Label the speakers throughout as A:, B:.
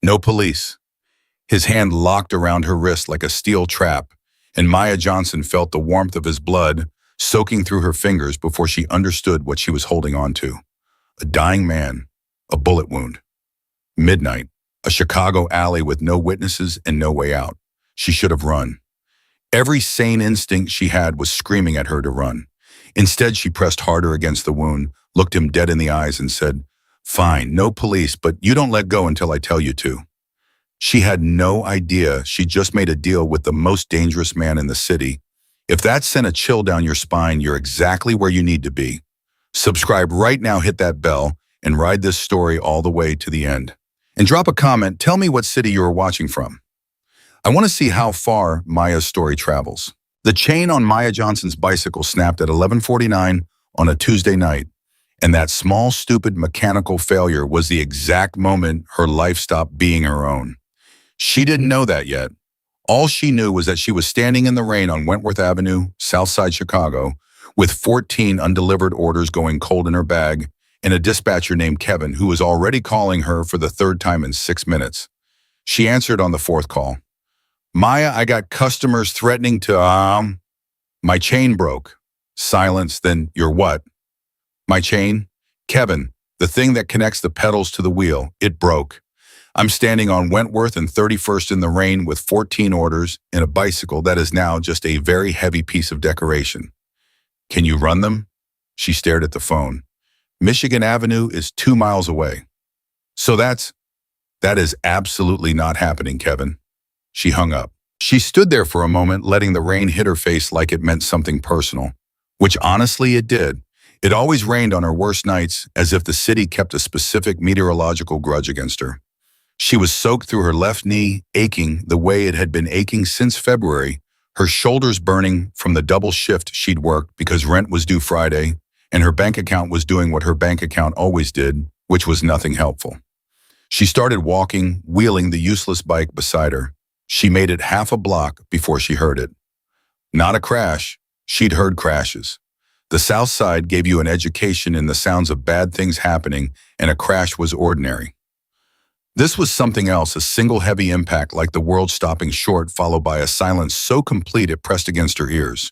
A: No police. His hand locked around her wrist like a steel trap, and Maya Johnson felt the warmth of his blood soaking through her fingers before she understood what she was holding on to. A dying man, a bullet wound. Midnight, a Chicago alley with no witnesses and no way out. She should have run. Every sane instinct she had was screaming at her to run. Instead, she pressed harder against the wound, looked him dead in the eyes and said, "Fine, no police, but you don't let go until I tell you to." She had no idea she just made a deal with the most dangerous man in the city. If that sent a chill down your spine, you're exactly where you need to be. Subscribe right now, hit that bell, and ride this story all the way to the end. And drop a comment, tell me what city you are watching from. I want to see how far Maya's story travels. The chain on Maya Johnson's bicycle snapped at 11:49 on a Tuesday night, and that small, stupid mechanical failure was the exact moment her life stopped being her own. She didn't know that yet. All she knew was that she was standing in the rain on Wentworth Avenue, Southside Chicago, with 14 undelivered orders going cold in her bag, and a dispatcher named Kevin who was already calling her for the third time in 6 minutes. She answered on the fourth call. "Maya, I got customers threatening to, my chain broke." Silence, then, "Your what?" "My chain?" "Kevin, the thing that connects the pedals to the wheel, it broke. I'm standing on Wentworth and 31st in the rain with 14 orders and a bicycle that is now just a very heavy piece of decoration. Can you run them?" She stared at the phone. "Michigan Avenue is 2 miles away." "So that is absolutely not happening, Kevin." She hung up. She stood there for a moment, letting the rain hit her face like it meant something personal, which honestly it did. It always rained on her worst nights, as if the city kept a specific meteorological grudge against her. She was soaked through her left knee, aching the way it had been aching since February, her shoulders burning from the double shift she'd worked because rent was due Friday, and her bank account was doing what her bank account always did, which was nothing helpful. She started walking, wheeling the useless bike beside her. She made it half a block before she heard it. Not a crash. She'd heard crashes. The South Side gave you an education in the sounds of bad things happening, and a crash was ordinary. This was something else, a single heavy impact like the world stopping short, followed by a silence so complete it pressed against her ears.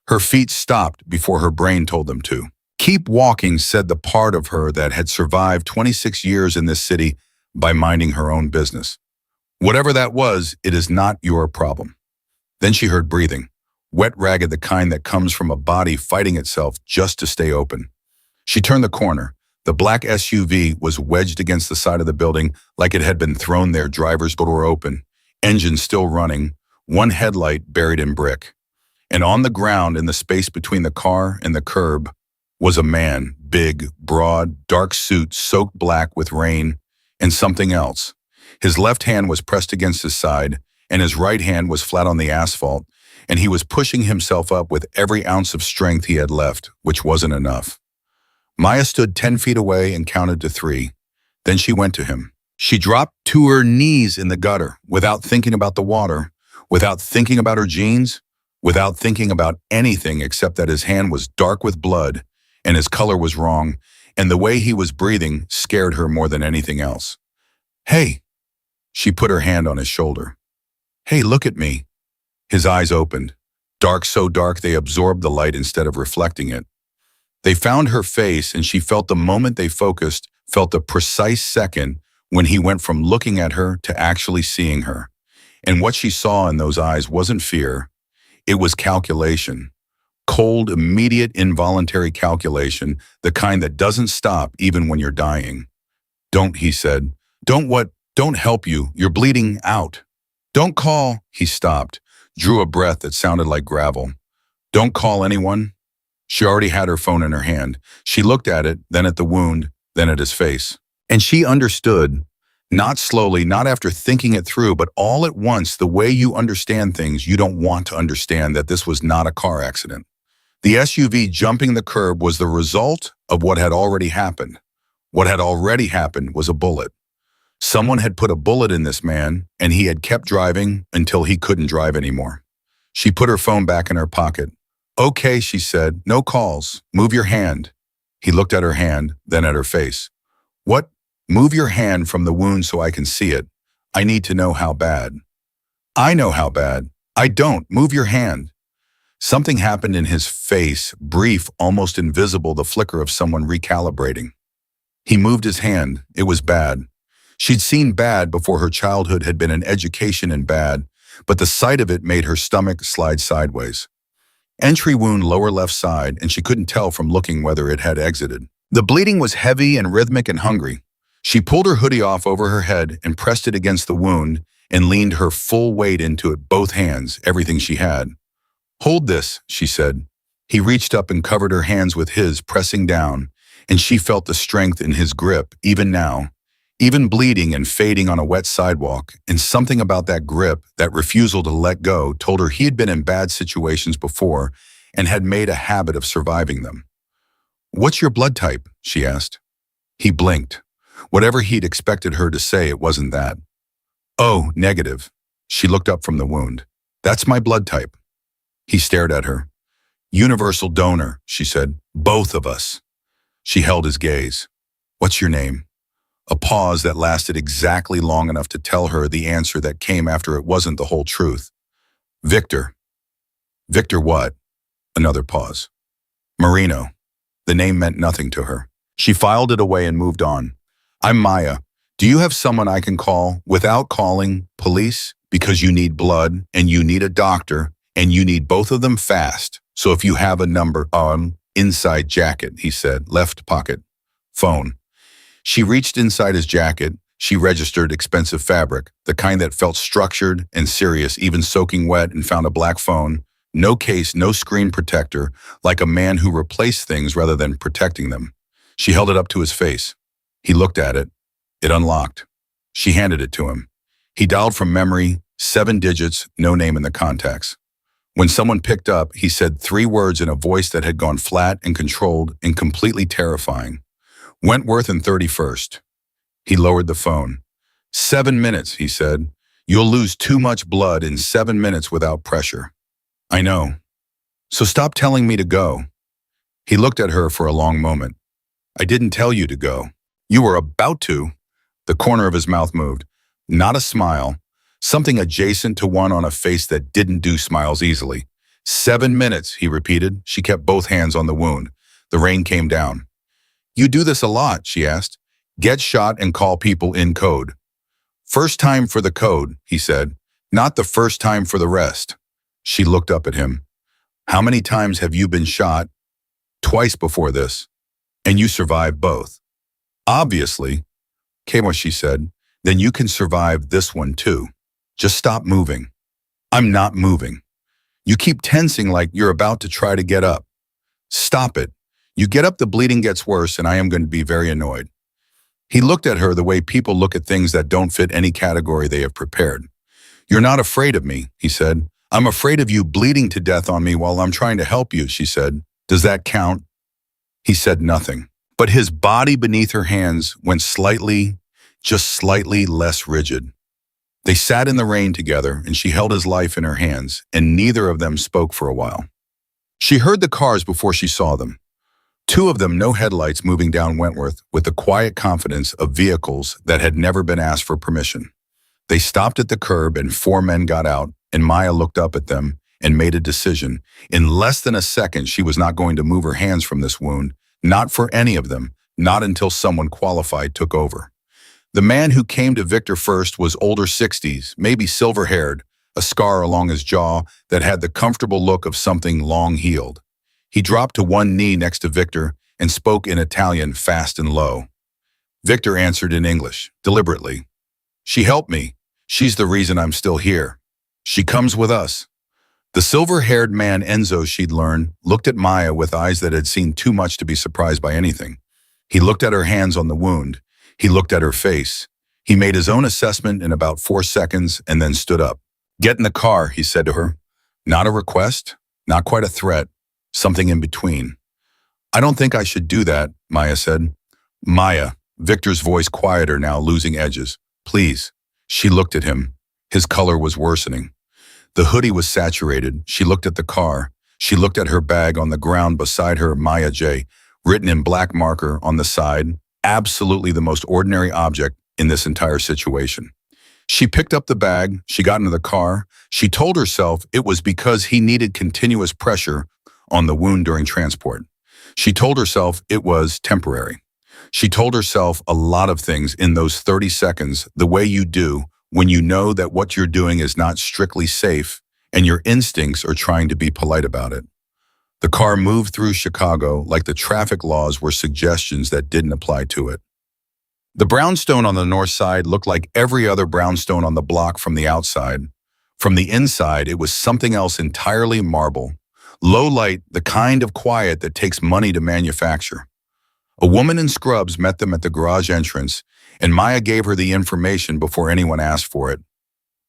A: Her feet stopped before her brain told them to. Keep walking, said the part of her that had survived 26 years in this city by minding her own business. Whatever that was, it is not your problem. Then she heard breathing, wet, ragged, the kind that comes from a body fighting itself just to stay open. She turned the corner. The black SUV was wedged against the side of the building like it had been thrown there, driver's door open, engine still running, one headlight buried in brick. And on the ground, in the space between the car and the curb, was a man, big, broad, dark suit, soaked black with rain, and something else. His left hand was pressed against his side, and his right hand was flat on the asphalt, and he was pushing himself up with every ounce of strength he had left, which wasn't enough. Maya stood 10 feet away and counted to 3. Then she went to him. She dropped to her knees in the gutter, without thinking about the water, without thinking about her jeans, without thinking about anything except that his hand was dark with blood, and his color was wrong, and the way he was breathing scared her more than anything else. "Hey." She put her hand on his shoulder. "Hey, look at me." His eyes opened, dark, so dark they absorbed the light instead of reflecting it. They found her face, and she felt the moment they focused, felt the precise second when he went from looking at her to actually seeing her. And what she saw in those eyes wasn't fear. It was calculation. Cold, immediate, involuntary calculation, the kind that doesn't stop even when you're dying. "Don't," he said. "Don't what? Don't help you. You're bleeding out." "Don't call." He stopped, drew a breath that sounded like gravel. "Don't call anyone." She already had her phone in her hand. She looked at it, then at the wound, then at his face. And she understood, not slowly, not after thinking it through, but all at once, the way you understand things you don't want to understand, that this was not a car accident. The SUV jumping the curb was the result of what had already happened. What had already happened was a bullet. Someone had put a bullet in this man, and he had kept driving until he couldn't drive anymore. She put her phone back in her pocket. "Okay," she said, "no calls. Move your hand." He looked at her hand, then at her face. "What? Move your hand from the wound so I can see it." I need to know how bad. I know how bad. I don't. Move your hand. Something happened in his face, brief, almost invisible, the flicker of someone recalibrating. He moved his hand. It was bad. She'd seen bad before her childhood had been an education in bad, but the sight of it made her stomach slide sideways. Entry wound lower left side, and she couldn't tell from looking whether it had exited. The bleeding was heavy and rhythmic and hungry. She pulled her hoodie off over her head and pressed it against the wound and leaned her full weight into it, both hands, everything she had. Hold this, she said. He reached up and covered her hands with his, pressing down, and she felt the strength in his grip, even now, even bleeding and fading on a wet sidewalk, and something about that grip, that refusal to let go, told her he had been in bad situations before and had made a habit of surviving them. What's your blood type? She asked. He blinked. Whatever he'd expected her to say, it wasn't that. Oh, negative. She looked up from the wound. That's my blood type. He stared at her. Universal donor, she said. Both of us. She held his gaze. What's your name? A pause that lasted exactly long enough to tell her the answer that came after it wasn't the whole truth. Victor. Victor what? Another pause. Marino. The name meant nothing to her. She filed it away and moved on. I'm Maya. Do you have someone I can call without calling police? Because you need blood and you need a doctor and you need both of them fast. So if you have a number on inside jacket, he said, left pocket. Phone. She reached inside his jacket. She registered expensive fabric, the kind that felt structured and serious, even soaking wet, and found a black phone. No case, no screen protector, like a man who replaced things rather than protecting them. She held it up to his face. He looked at it. It unlocked. She handed it to him. He dialed from memory, 7 digits, no name in the contacts. When someone picked up, he said 3 words in a voice that had gone flat and controlled and completely terrifying. Wentworth and 31st. He lowered the phone. 7 minutes, he said. You'll lose too much blood in 7 minutes without pressure. I know. So stop telling me to go. He looked at her for a long moment. I didn't tell you to go. You were about to. The corner of his mouth moved. Not a smile. Something adjacent to one on a face that didn't do smiles easily. 7 minutes, he repeated. She kept both hands on the wound. The rain came down. You do this a lot, she asked. Get shot and call people in code. First time for the code, he said. Not the first time for the rest. She looked up at him. How many times have you been shot? Twice before this. And you survived both. Obviously. Kama, she said. Then you can survive this one too. Just stop moving. I'm not moving. You keep tensing like you're about to try to get up. Stop it. You get up, the bleeding gets worse, and I am going to be very annoyed. He looked at her the way people look at things that don't fit any category they have prepared. You're not afraid of me, he said. I'm afraid of you bleeding to death on me while I'm trying to help you, she said. Does that count? He said nothing, but his body beneath her hands went slightly, just slightly less rigid. They sat in the rain together, and she held his life in her hands, and neither of them spoke for a while. She heard the cars before she saw them. 2 of them, no headlights, moving down Wentworth with the quiet confidence of vehicles that had never been asked for permission. They stopped at the curb and 4 men got out, and Maya looked up at them and made a decision. In less than a second, she was not going to move her hands from this wound, not for any of them, not until someone qualified took over. The man who came to Victor first was older 60s, maybe silver-haired, a scar along his jaw that had the comfortable look of something long healed. He dropped to one knee next to Victor and spoke in Italian fast and low. Victor answered in English, deliberately. She helped me. She's the reason I'm still here. She comes with us. The silver-haired man, Enzo, she'd learned, looked at Maya with eyes that had seen too much to be surprised by anything. He looked at her hands on the wound. He looked at her face. He made his own assessment in about 4 seconds and then stood up. Get in the car, he said to her. Not a request, not quite a threat, something in between. I don't think I should do that, Maya said. Maya, Victor's voice quieter now, losing edges. Please. She looked at him. His color was worsening. The hoodie was saturated. She looked at the car. She looked at her bag on the ground beside her, Maya J., written in black marker on the side, absolutely the most ordinary object in this entire situation. She picked up the bag, she got into the car. She told herself it was because he needed continuous pressure on the wound during transport. She told herself it was temporary. She told herself a lot of things in those 30 seconds, the way you do when you know that what you're doing is not strictly safe and your instincts are trying to be polite about it. The car moved through Chicago like the traffic laws were suggestions that didn't apply to it. The brownstone on the north side looked like every other brownstone on the block from the outside. From the inside, it was something else entirely: marble. Low light, the kind of quiet that takes money to manufacture. A woman in scrubs met them at the garage entrance, and Maya gave her the information before anyone asked for it.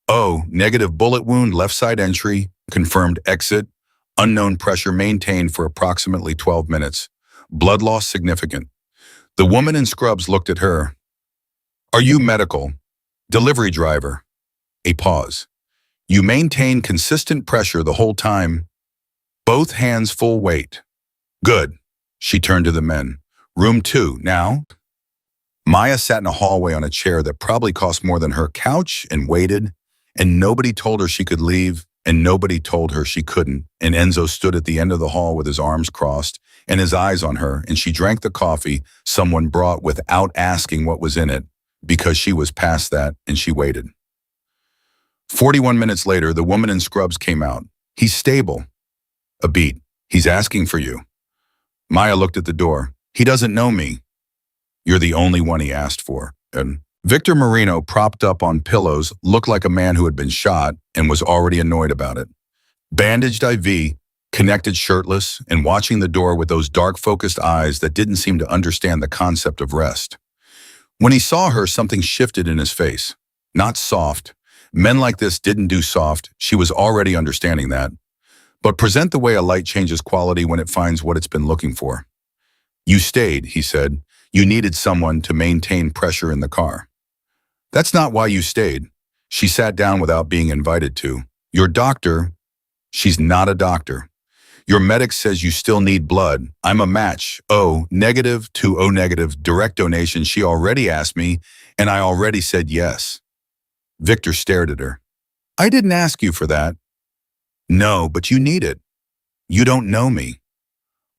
A: Oh, negative bullet wound, left side entry, confirmed exit, unknown pressure maintained for approximately 12 minutes. Blood loss significant. The woman in scrubs looked at her. Are you medical? Delivery driver. A pause. You maintain consistent pressure the whole time. Both hands full weight. Good. She turned to the men. Room 2, now? Maya sat in a hallway on a chair that probably cost more than her couch and waited, and nobody told her she could leave, and nobody told her she couldn't, and Enzo stood at the end of the hall with his arms crossed and his eyes on her, and she drank the coffee someone brought without asking what was in it, because she was past that, and she waited. 41 minutes later, the woman in scrubs came out. He's stable. A beat. He's asking for you. Maya looked at the door. He doesn't know me. You're the only one he asked for. And Victor Marino, propped up on pillows, looked like a man who had been shot and was already annoyed about it. Bandaged IV, connected shirtless, and watching the door with those dark focused eyes that didn't seem to understand the concept of rest. When he saw her, something shifted in his face. Not soft. Men like this didn't do soft. She was already understanding that. But present the way a light changes quality when it finds what it's been looking for. You stayed, he said. You needed someone to maintain pressure in the car. That's not why you stayed. She sat down without being invited to. Your doctor, she's not a doctor. Your medic says you still need blood. I'm a match. O negative to O negative, direct donation. She already asked me, and I already said yes. Victor stared at her. I didn't ask you for that. No, but you need it. You don't know me.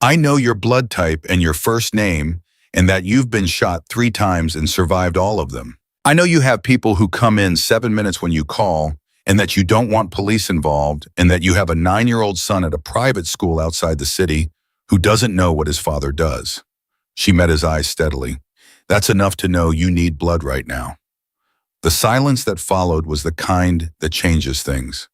A: I know your blood type and your first name, and that you've been shot 3 times and survived all of them. I know you have people who come in 7 minutes when you call, and that you don't want police involved, and that you have a 9-year-old son at a private school outside the city who doesn't know what his father does. She met his eyes steadily. That's enough to know you need blood right now. The silence that followed was the kind that changes things.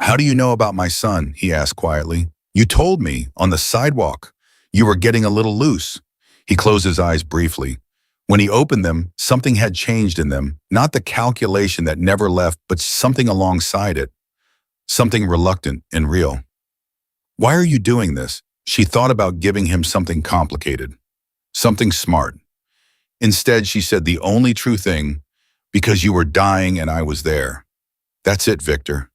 A: How do you know about my son? He asked quietly. You told me, on the sidewalk. You were getting a little loose. He closed his eyes briefly. When he opened them, something had changed in them, not the calculation that never left, but something alongside it. Something reluctant and real. Why are you doing this? She thought about giving him something complicated, something smart. Instead, she said the only true thing, because you were dying and I was there. That's it, Victor.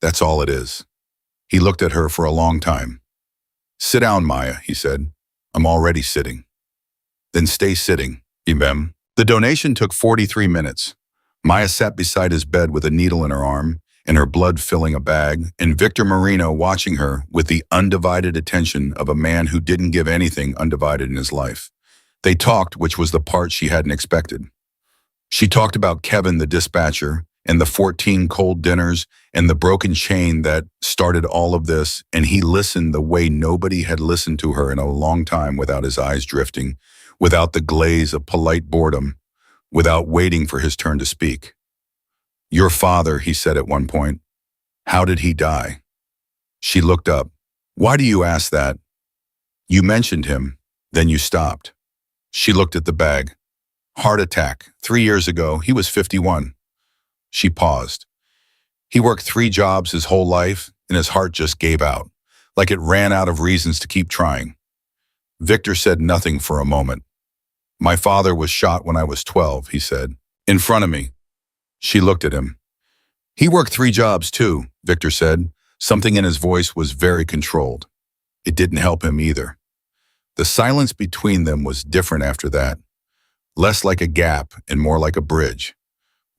A: That's all it is. He looked at her for a long time. Sit down, Maya, he said. I'm already sitting. Then stay sitting, Ibem. The donation took 43 minutes. Maya sat beside his bed with a needle in her arm and her blood filling a bag, and Victor Marino watching her with the undivided attention of a man who didn't give anything undivided in his life. They talked, which was the part she hadn't expected. She talked about Kevin, the dispatcher, and the 14 cold dinners and the broken chain that started all of this, and he listened the way nobody had listened to her in a long time, without his eyes drifting, without the glaze of polite boredom, without waiting for his turn to speak. Your father, he said at one point. How did he die? She looked up. Why do you ask that? You mentioned him, then you stopped. She looked at the bag. Heart attack. 3 years ago, he was 51. She paused. He worked 3 jobs his whole life, and his heart just gave out, like it ran out of reasons to keep trying. Victor said nothing for a moment. My father was shot when I was 12, he said, in front of me. She looked at him. He worked 3 jobs too, Victor said. Something in his voice was very controlled. It didn't help him either. The silence between them was different after that. Less like a gap and more like a bridge.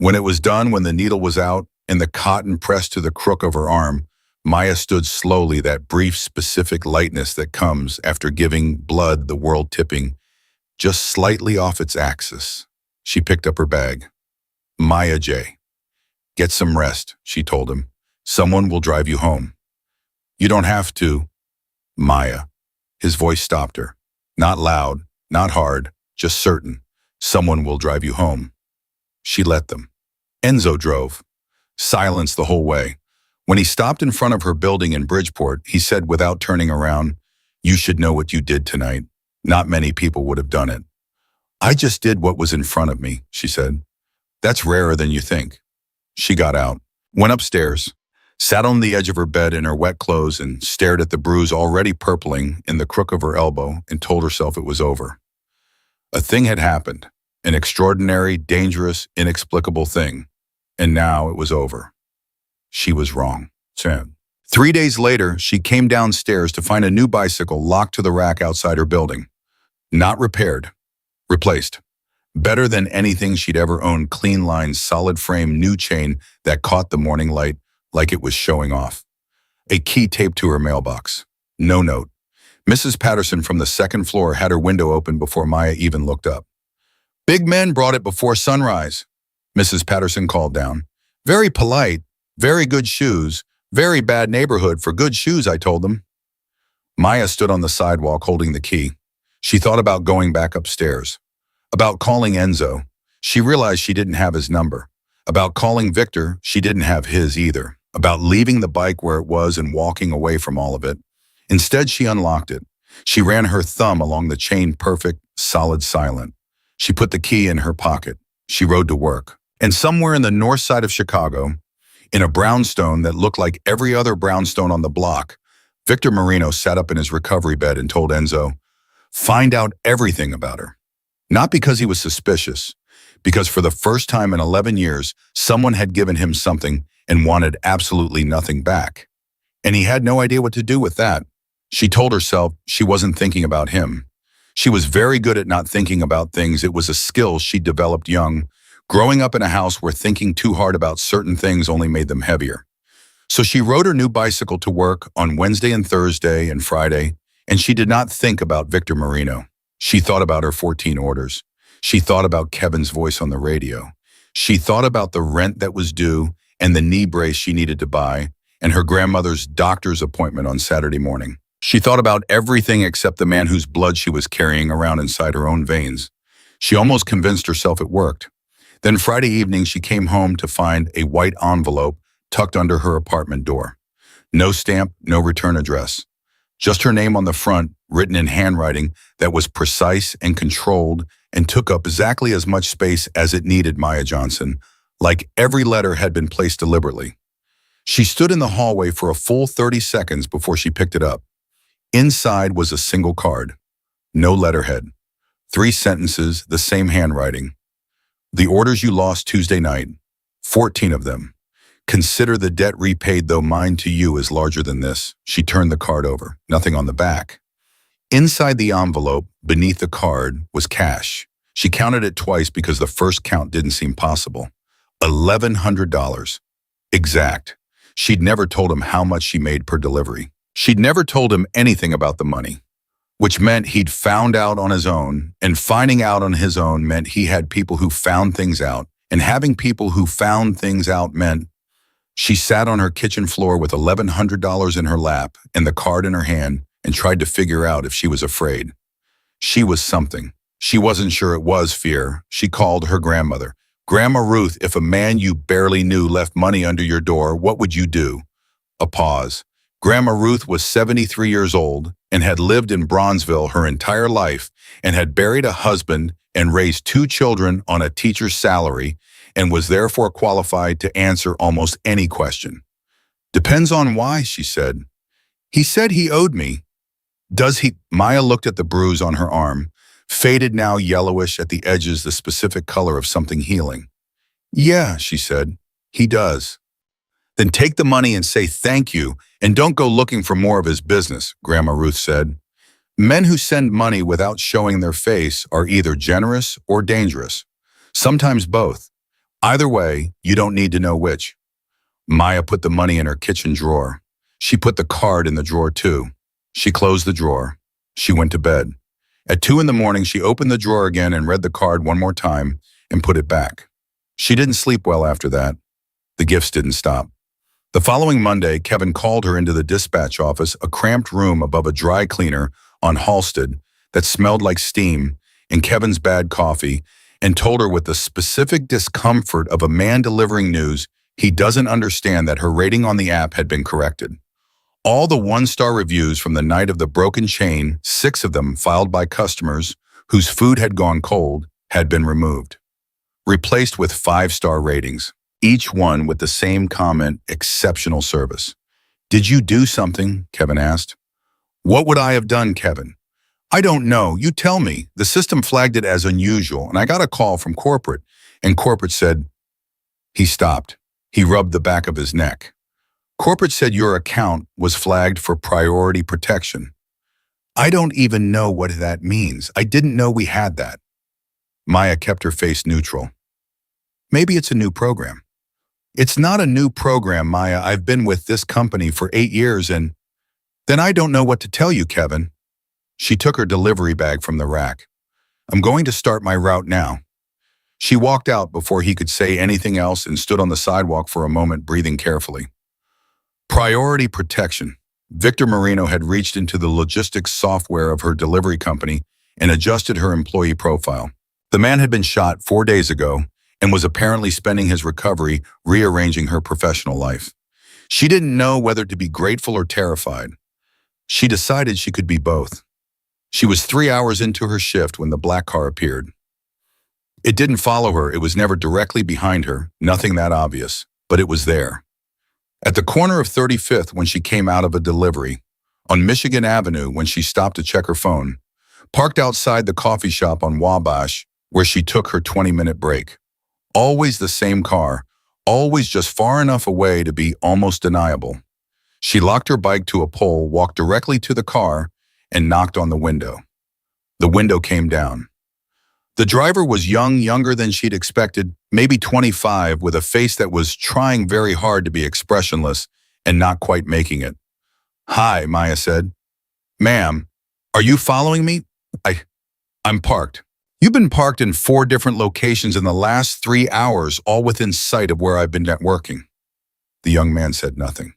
A: When it was done, when the needle was out and the cotton pressed to the crook of her arm, Maya stood slowly, that brief, specific lightness that comes after giving blood the world tipping just slightly off its axis. She picked up her bag. Maya J. Get some rest, she told him. Someone will drive you home. You don't have to, Maya. His voice stopped her. Not loud, not hard, just certain. Someone will drive you home. She let them. Enzo drove. Silence the whole way. When he stopped in front of her building in Bridgeport, he said without turning around, "You should know what you did tonight. Not many people would have done it." "I just did what was in front of me," she said. "That's rarer than you think." She got out, went upstairs, sat on the edge of her bed in her wet clothes and stared at the bruise already purpling in the crook of her elbow and told herself it was over. A thing had happened, an extraordinary, dangerous, inexplicable thing, and now it was over. She was wrong. 3 days later, she came downstairs to find a new bicycle locked to the rack outside her building. Not repaired, replaced. Better than anything she'd ever owned, clean lines, solid frame, new chain that caught the morning light like it was showing off. A key taped to her mailbox. No note. Mrs. Patterson from the second floor had her window open before Maya even looked up. "Big men brought it before sunrise," Mrs. Patterson called down. "Very polite, very good shoes, very bad neighborhood for good shoes, I told them." Maya stood on the sidewalk holding the key. She thought about going back upstairs. About calling Enzo. She realized she didn't have his number. About calling Victor, she didn't have his either. About leaving the bike where it was and walking away from all of it. Instead, she unlocked it. She ran her thumb along the chain, perfect, solid, silent. She put the key in her pocket. She rode to work. And somewhere in the north side of Chicago, in a brownstone that looked like every other brownstone on the block, Victor Marino sat up in his recovery bed and told Enzo, find out everything about her. Not because he was suspicious, because for the first time in 11 years, someone had given him something and wanted absolutely nothing back. And he had no idea what to do with that. She told herself she wasn't thinking about him. She was very good at not thinking about things. It was a skill she developed young, growing up in a house where thinking too hard about certain things only made them heavier. So she rode her new bicycle to work on Wednesday and Thursday and Friday, and she did not think about Victor Marino. She thought about her 14 orders. She thought about Kevin's voice on the radio. She thought about the rent that was due and the knee brace she needed to buy and her grandmother's doctor's appointment on Saturday morning. She thought about everything except the man whose blood she was carrying around inside her own veins. She almost convinced herself it worked. Then Friday evening, she came home to find a white envelope tucked under her apartment door. No stamp, no return address. Just her name on the front, written in handwriting that was precise and controlled and took up exactly as much space as it needed, Maya Johnson, like every letter had been placed deliberately. She stood in the hallway for a full 30 seconds before she picked it up. Inside was a single card. No letterhead. 3 sentences, the same handwriting. The orders you lost Tuesday night, 14 of them. Consider the debt repaid, though mine to you is larger than this. She turned the card over. Nothing on the back. Inside the envelope, beneath the card, was cash. She counted it twice because the first count didn't seem possible. $1,100. Exact. She'd never told him how much she made per delivery. She'd never told him anything about the money, which meant he'd found out on his own, and finding out on his own meant he had people who found things out, and having people who found things out meant she sat on her kitchen floor with $1,100 in her lap and the card in her hand and tried to figure out if she was afraid. She was something. She wasn't sure it was fear. She called her grandmother. "Grandma Ruth, if a man you barely knew left money under your door, what would you do?" A pause. Grandma Ruth was 73 years old and had lived in Bronzeville her entire life and had buried a husband and raised 2 children on a teacher's salary and was therefore qualified to answer almost any question. "Depends on why," she said. "He said he owed me." "Does he?" Maya looked at the bruise on her arm, faded now yellowish at the edges, the specific color of something healing. "Yeah," she said, "he does." "Then take the money and say thank you, and don't go looking for more of his business," Grandma Ruth said. "Men who send money without showing their face are either generous or dangerous. Sometimes both. Either way, you don't need to know which. Maya put the money in her kitchen drawer. She put the card in the drawer too. She closed the drawer. She went to bed. At 2 in the morning, she opened the drawer again and read the card one more time and put it back. She didn't sleep well after that. The gifts didn't stop. The following Monday, Kevin called her into the dispatch office, a cramped room above a dry cleaner on Halsted that smelled like steam and Kevin's bad coffee, and told her with the specific discomfort of a man delivering news he doesn't understand that her rating on the app had been corrected. All the one-star reviews from the night of the broken chain, 6 of them filed by customers whose food had gone cold, had been removed, replaced with 5-star ratings, each one with the same comment, exceptional service. Did you do something? Kevin asked. What would I have done, Kevin? I don't know. You tell me. The system flagged it as unusual, and I got a call from corporate, and corporate said, he stopped. He rubbed the back of his neck. Corporate said your account was flagged for priority protection. I don't even know what that means. I didn't know we had that. Maya kept her face neutral. Maybe it's a new program. It's not a new program, Maya. I've been with this company for 8 years and… Then I don't know what to tell you, Kevin. She took her delivery bag from the rack. I'm going to start my route now. She walked out before he could say anything else and stood on the sidewalk for a moment, breathing carefully. Priority protection. Victor Marino had reached into the logistics software of her delivery company and adjusted her employee profile. The man had been shot 4 days ago and was apparently spending his recovery rearranging her professional life. She didn't know whether to be grateful or terrified. She decided she could be both. She was 3 hours into her shift when the black car appeared. It didn't follow her. It was never directly behind her, nothing that obvious, but it was there. At the corner of 35th when she came out of a delivery, on Michigan Avenue when she stopped to check her phone, parked outside the coffee shop on Wabash where she took her 20-minute break. Always the same car, always just far enough away to be almost deniable. She locked her bike to a pole, walked directly to the car, and knocked on the window. The window came down. The driver was younger than she'd expected, maybe 25, with a face that was trying very hard to be expressionless and not quite making it. Hi, Maya said. Ma'am, are you following me? I'm parked. You've been parked in 4 different locations in the last 3 hours, all within sight of where I've been networking. The young man said nothing.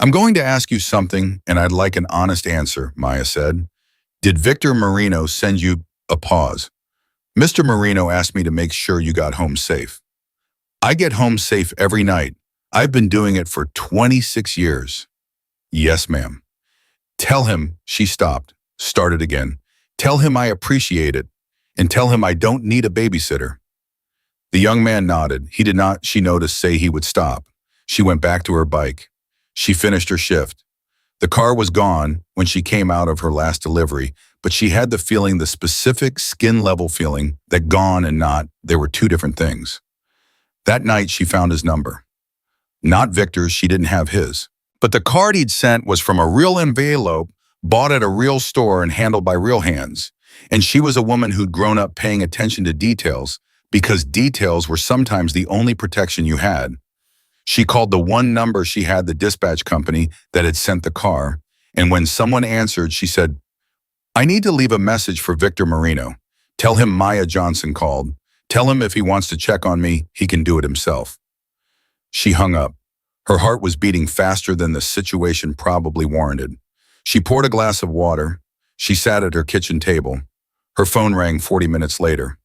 A: I'm going to ask you something, and I'd like an honest answer, Maya said. Did Victor Marino send you a pause? Mr. Marino asked me to make sure you got home safe. I get home safe every night. I've been doing it for 26 years. Yes, ma'am. Tell him, she stopped, started again. Tell him I appreciate it, and tell him I don't need a babysitter. The young man nodded. He did not, she noticed, say he would stop. She went back to her bike. She finished her shift. The car was gone when she came out of her last delivery, but she had the feeling, the specific skin-level feeling, that gone and not, there were 2 different things. That night, she found his number. Not Victor's, she didn't have his. But the card he'd sent was from a real envelope, bought at a real store and handled by real hands. And she was a woman who'd grown up paying attention to details, because details were sometimes the only protection you had. She called the one number she had, the dispatch company that had sent the car, and when someone answered, she said, I need to leave a message for Victor Marino. Tell him Maya Johnson called. Tell him if he wants to check on me, he can do it himself. She hung up. Her heart was beating faster than the situation probably warranted. She poured a glass of water. She sat at her kitchen table. Her phone rang 40 minutes later.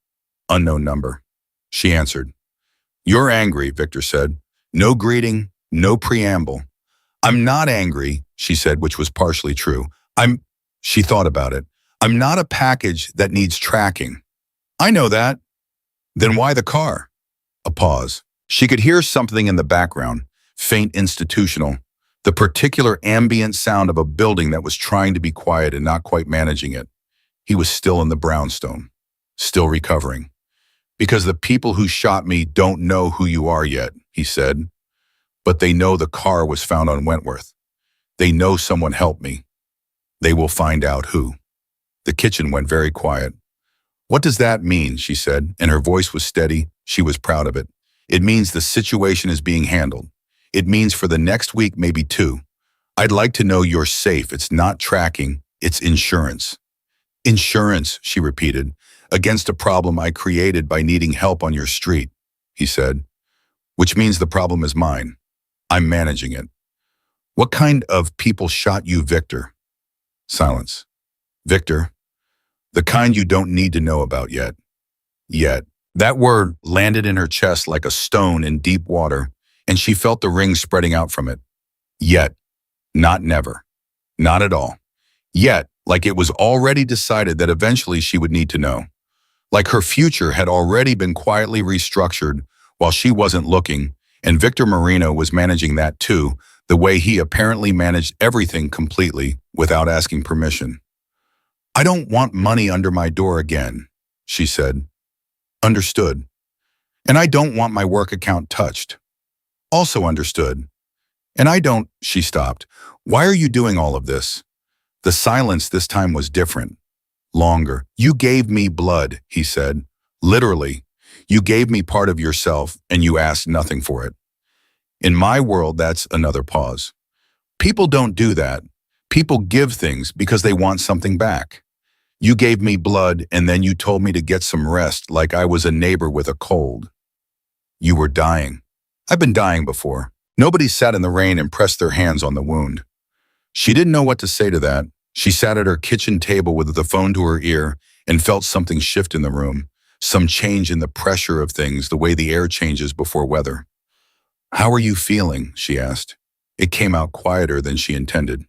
A: Unknown number. She answered. You're angry, Victor said. No greeting, no preamble. I'm not angry, she said, which was partially true. She thought about it. I'm not a package that needs tracking. I know that. Then why the car? A pause. She could hear something in the background, faint institutional, the particular ambient sound of a building that was trying to be quiet and not quite managing it. He was still in the brownstone, still recovering. Because the people who shot me don't know who you are yet, he said. But they know the car was found on Wentworth. They know someone helped me. They will find out who. The kitchen went very quiet. What does that mean, she said, and her voice was steady. She was proud of it. It means the situation is being handled. It means for the next week, maybe two. I'd like to know you're safe. It's not tracking, it's insurance. Insurance, she repeated, against a problem I created by needing help on your street, he said, which means the problem is mine. I'm managing it. What kind of people shot you, Victor? Silence. Victor, the kind you don't need to know about yet. Yet. That word landed in her chest like a stone in deep water, and she felt the ring spreading out from it. Yet. Not never. Not at all. Yet, like it was already decided that eventually she would need to know. Like her future had already been quietly restructured while she wasn't looking, and Victor Marino was managing that too, the way he apparently managed everything completely without asking permission. I don't want money under my door again, she said. Understood. And I don't want my work account touched. Also understood. And I don't, she stopped. Why are you doing all of this? The silence this time was different. Longer. You gave me blood, he said. Literally. You gave me part of yourself and you asked nothing for it. In my world, that's another pause. People don't do that. People give things because they want something back. You gave me blood and then you told me to get some rest like I was a neighbor with a cold. You were dying. I've been dying before. Nobody sat in the rain and pressed their hands on the wound. She didn't know what to say to that. She sat at her kitchen table with the phone to her ear and felt something shift in the room, some change in the pressure of things, the way the air changes before weather. How are you feeling? She asked. It came out quieter than she intended.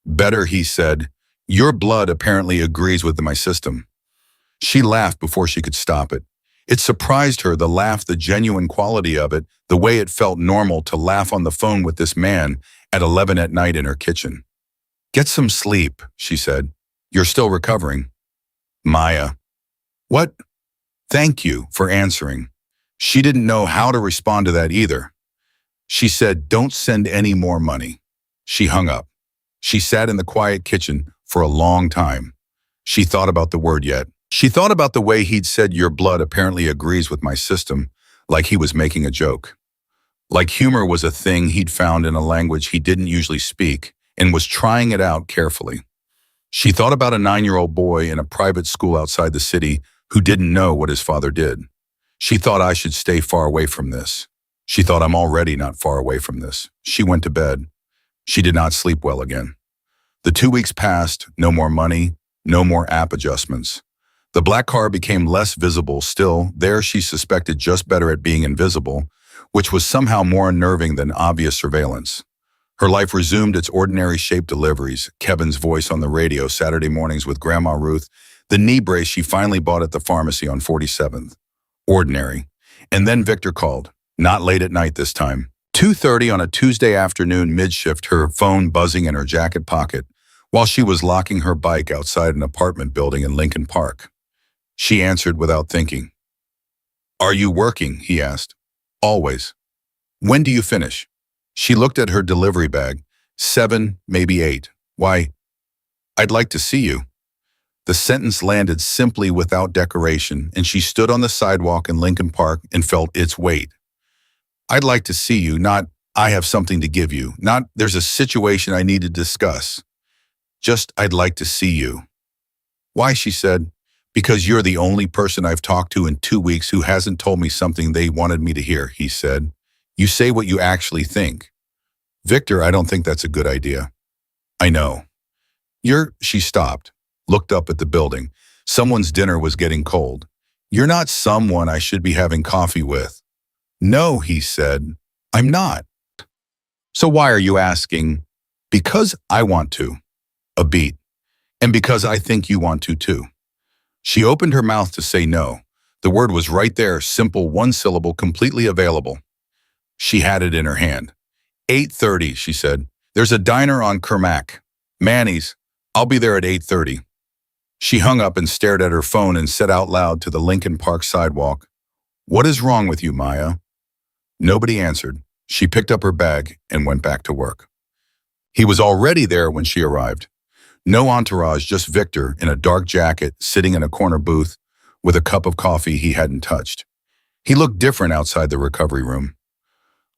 A: Better, he said. Your blood apparently agrees with my system. She laughed before she could stop it. It surprised her, the laugh, the genuine quality of it, the way it felt normal to laugh on the phone with this man at 11 at night in her kitchen. Get some sleep, she said. You're still recovering. Maya. What? Thank you for answering. She didn't know how to respond to that either. She said, don't send any more money. She hung up. She sat in the quiet kitchen for a long time. She thought about the word yet. She thought about the way he'd said your blood apparently agrees with my system, like he was making a joke. Like humor was a thing he'd found in a language he didn't usually speak and was trying it out carefully. She thought about a 9-year-old boy in a private school outside the city who didn't know what his father did. She thought I should stay far away from this. She thought I'm already not far away from this. She went to bed. She did not sleep well again. The 2 weeks passed, no more money, no more app adjustments. The black car became less visible. Still, there she suspected just better at being invisible, which was somehow more unnerving than obvious surveillance. Her life resumed its ordinary shaped deliveries, Kevin's voice on the radio Saturday mornings with Grandma Ruth, the knee brace she finally bought at the pharmacy on 47th. Ordinary. And then Victor called, not late at night this time. 2:30 on a Tuesday afternoon mid-shift, her phone buzzing in her jacket pocket, while she was locking her bike outside an apartment building in Lincoln Park. She answered without thinking. Are you working? He asked. Always. When do you finish? She looked at her delivery bag. 7, maybe 8. Why? I'd like to see you. The sentence landed simply without decoration, and she stood on the sidewalk in Lincoln Park and felt its weight. I'd like to see you, not I have something to give you, not there's a situation I need to discuss. Just I'd like to see you. Why, she said. Because you're the only person I've talked to in 2 weeks who hasn't told me something they wanted me to hear, he said. You say what you actually think. Victor, I don't think that's a good idea. I know. She stopped, looked up at the building. Someone's dinner was getting cold. You're not someone I should be having coffee with. No, he said. I'm not. So why are you asking? Because I want to. A beat. And because I think you want to too. She opened her mouth to say no. The word was right there, simple, one syllable, completely available. She had it in her hand. 8:30, she said. There's a diner on Kermack. Manny's. I'll be there at 8:30. She hung up and stared at her phone and said out loud to the Lincoln Park sidewalk, What is wrong with you, Maya? Nobody answered. She picked up her bag and went back to work. He was already there when she arrived. No entourage, just Victor in a dark jacket sitting in a corner booth with a cup of coffee he hadn't touched. He looked different outside the recovery room.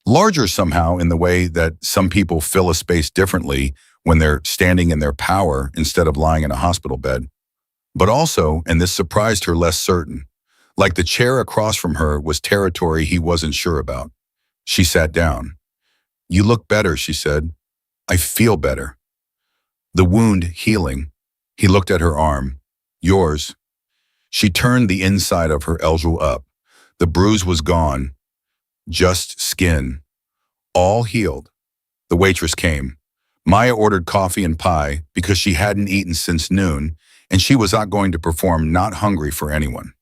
A: Larger somehow in the way that some people fill a space differently when they're standing in their power instead of lying in a hospital bed. But also, and this surprised her, less certain. Like the chair across from her was territory he wasn't sure about. She sat down. "You look better," she said. "I feel better." The wound healing. He looked at her arm. "Yours." She turned the inside of her elbow up. The bruise was gone. Just skin. All healed. The waitress came. Maya ordered coffee and pie because she hadn't eaten since noon, and she was not going to perform not hungry for anyone.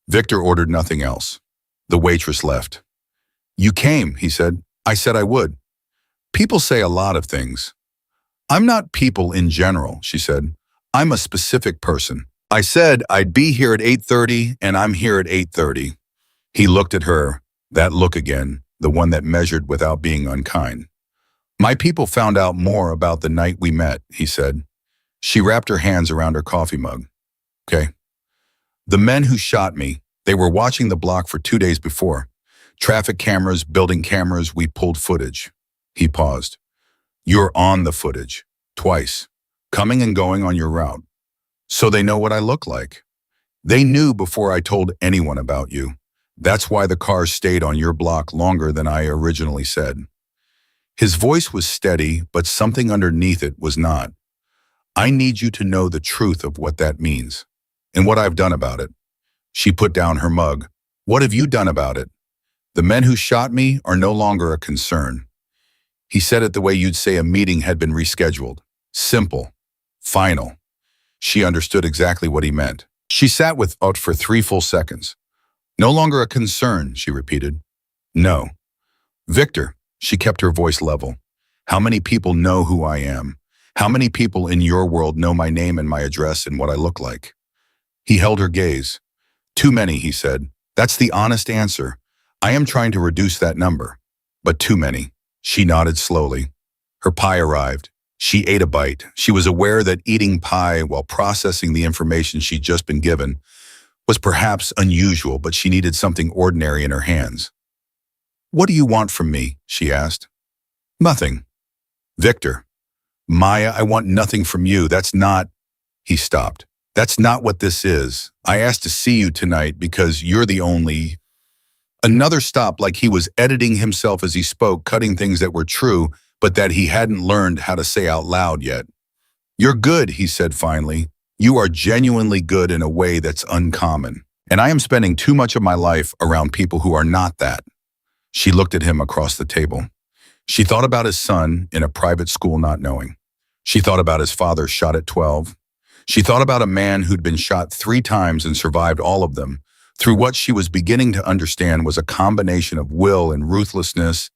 A: Victor ordered nothing else. The waitress left. "You came," he said. "I said I would." "People say a lot of things." "I'm not people in general," she said. "I'm a specific person. I said I'd be here at 8:30, and I'm here at 8:30. He looked at her, that look again, the one that measured without being unkind. "My people found out more about the night we met," he said. She wrapped her hands around her coffee mug. "Okay. The men who shot me, they were watching the block for 2 days before. Traffic cameras, building cameras, we pulled footage." He paused. "You're on the footage. Twice. Coming and going on your route. So they know what I look like. They knew before I told anyone about you. That's why the cars stayed on your block longer than I originally said." His voice was steady, but something underneath it was not. "I need you to know the truth of what that means, and what I've done about it." She put down her mug. "What have you done about it? The men who shot me are no longer a concern." He said it the way you'd say a meeting had been rescheduled. Simple. Final. She understood exactly what he meant. She sat with it for 3 full seconds. "No longer a concern," she repeated. "No. Victor," she kept her voice level. "How many people know who I am? How many people in your world know my name and my address and what I look like?" He held her gaze. "Too many," he said. "That's the honest answer. I am trying to reduce that number. But too many." She nodded slowly. Her pie arrived. She ate a bite. She was aware that eating pie while processing the information she'd just been given was perhaps unusual, but she needed something ordinary in her hands. "What do you want from me?" she asked. "Nothing." "Victor." "Maya, I want nothing from you. That's not—" He stopped. "That's not what this is. I asked to see you tonight because you're the only—" Another stop, like he was editing himself as he spoke, cutting things that were true, but that he hadn't learned how to say out loud yet. "You're good," he said finally. "You are genuinely good in a way that's uncommon. And I am spending too much of my life around people who are not that." She looked at him across the table. She thought about his son in a private school not knowing. She thought about his father shot at 12. She thought about a man who'd been shot 3 times and survived all of them, through what she was beginning to understand was a combination of will and ruthlessness,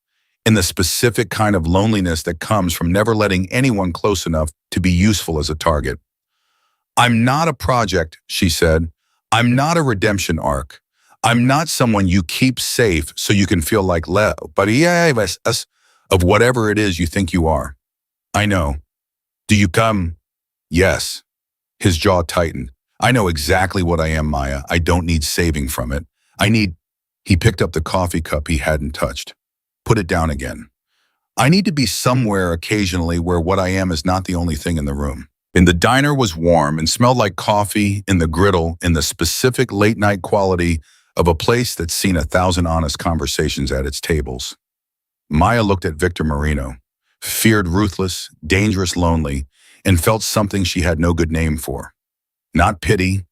A: and the specific kind of loneliness that comes from never letting anyone close enough to be useful as a target. "I'm not a project," she said. "I'm not a redemption arc. I'm not someone you keep safe so you can feel like of whatever it is you think you are. I know. Do you come?" "Yes." His jaw tightened. "I know exactly what I am, Maya. I don't need saving from it. I need—" He picked up the coffee cup he hadn't touched. Put it down again. "I need to be somewhere occasionally where what I am is not the only thing in the room." And the diner was warm and smelled like coffee in the griddle in the specific late-night quality of a place that's seen 1,000 honest conversations at its tables. Maya looked at Victor Marino, feared ruthless, dangerous lonely, and felt something she had no good name for. Not pity,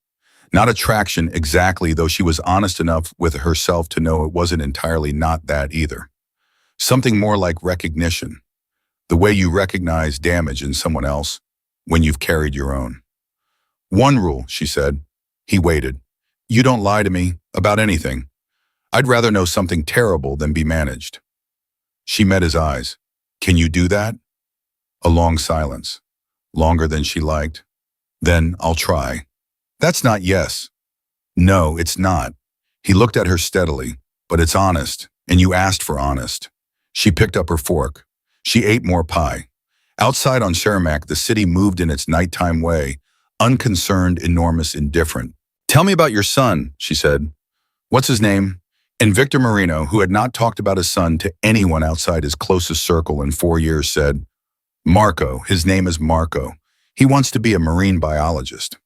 A: not attraction exactly, though she was honest enough with herself to know it wasn't entirely not that either. Something more like recognition, the way you recognize damage in someone else when you've carried your own. "One rule," she said. He waited. "You don't lie to me about anything. I'd rather know something terrible than be managed." She met his eyes. "Can you do that?" A long silence, longer than she liked. "Then I'll try." "That's not yes." "No, it's not." He looked at her steadily. "But it's honest, and you asked for honest." She picked up her fork. She ate more pie. Outside on Shermack, the city moved in its nighttime way, unconcerned, enormous, indifferent. "Tell me about your son," she said. "What's his name?" And Victor Marino, who had not talked about his son to anyone outside his closest circle in 4 years, said, Marco, his name is Marco. He wants to be a marine biologist.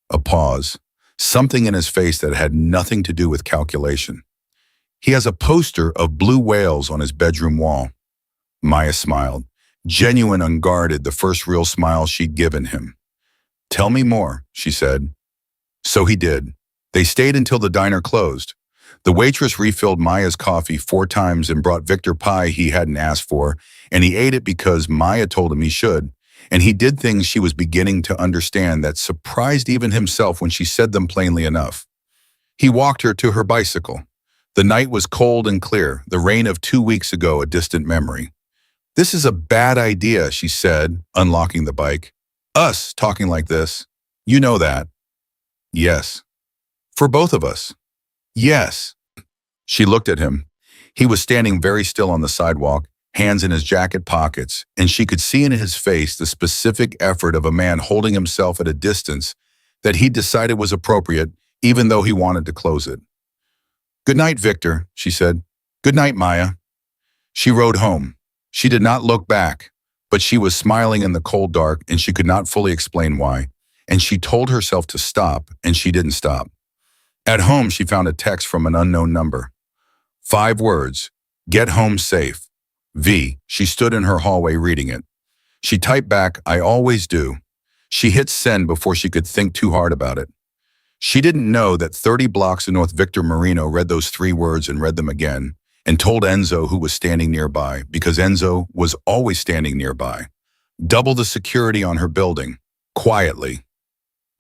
A: A pause. Something in his face that had nothing to do with calculation. He has a poster of blue whales on his bedroom wall. Maya smiled, genuine, unguarded, the first real smile she'd given him. Tell me more, she said. So he did. They stayed until the diner closed. The waitress refilled Maya's coffee 4 times and brought Victor pie he hadn't asked for, and he ate it because Maya told him he should. And he did things she was beginning to understand that surprised even himself when she said them plainly enough. He walked her to her bicycle. The night was cold and clear, the rain of 2 weeks ago a distant memory. This is a bad idea, she said, unlocking the bike. Us talking like this. You know that. Yes. For both of us. Yes. She looked at him. He was standing very still on the sidewalk, hands in his jacket pockets, and she could see in his face the specific effort of a man holding himself at a distance that he decided was appropriate, even though he wanted to close it. Good night, Victor, she said. Good night, Maya. She rode home. She did not look back, but she was smiling in the cold dark and she could not fully explain why. And she told herself to stop, and she didn't stop. At home, she found a text from an unknown number. 5 words, get home safe. V. She stood in her hallway reading it. She typed back, I always do. She hit send before she could think too hard about it. She didn't know that 30 blocks north Victor Marino read those 3 words and read them again, and told Enzo, who was standing nearby, because Enzo was always standing nearby. Double the security on her building, quietly.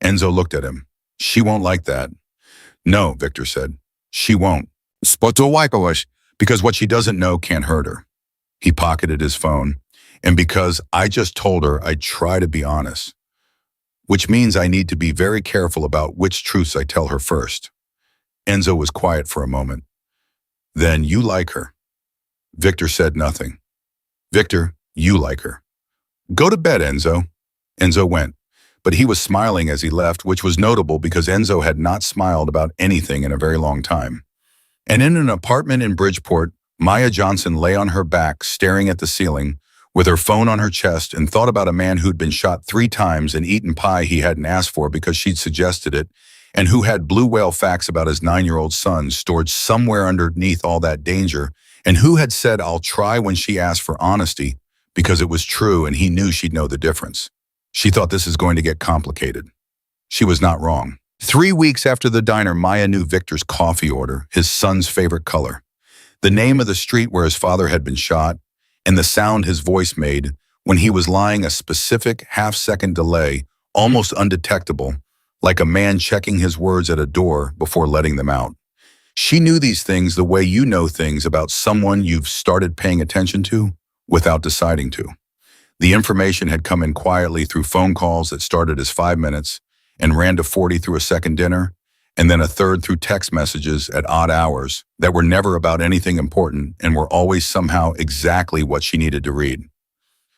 A: Enzo looked at him. She won't like that. No, Victor said. She won't. Because what she doesn't know can't hurt her. He pocketed his phone. And because I just told her I'd try to be honest. Which means I need to be very careful about which truths I tell her first. Enzo was quiet for a moment. Then you like her. Victor said nothing. Victor, you like her. Go to bed, Enzo. Enzo went, but he was smiling as he left, which was notable because Enzo had not smiled about anything in a very long time. And in an apartment in Bridgeport, Maya Johnson lay on her back, staring at the ceiling, with her phone on her chest, and thought about a man who'd been shot 3 times and eaten pie he hadn't asked for because she'd suggested it, and who had blue whale facts about his 9-year-old son stored somewhere underneath all that danger, and who had said, I'll try when she asked for honesty, because it was true and he knew she'd know the difference. She thought this is going to get complicated. She was not wrong. 3 weeks after the diner, Maya knew Victor's coffee order, his son's favorite color, the name of the street where his father had been shot, and the sound his voice made when he was lying, a specific half-second delay, almost undetectable, like a man checking his words at a door before letting them out. She knew these things the way you know things about someone you've started paying attention to without deciding to. The information had come in quietly through phone calls that started as 5 minutes and ran to 40 through a second dinner, and then a third through text messages at odd hours that were never about anything important and were always somehow exactly what she needed to read.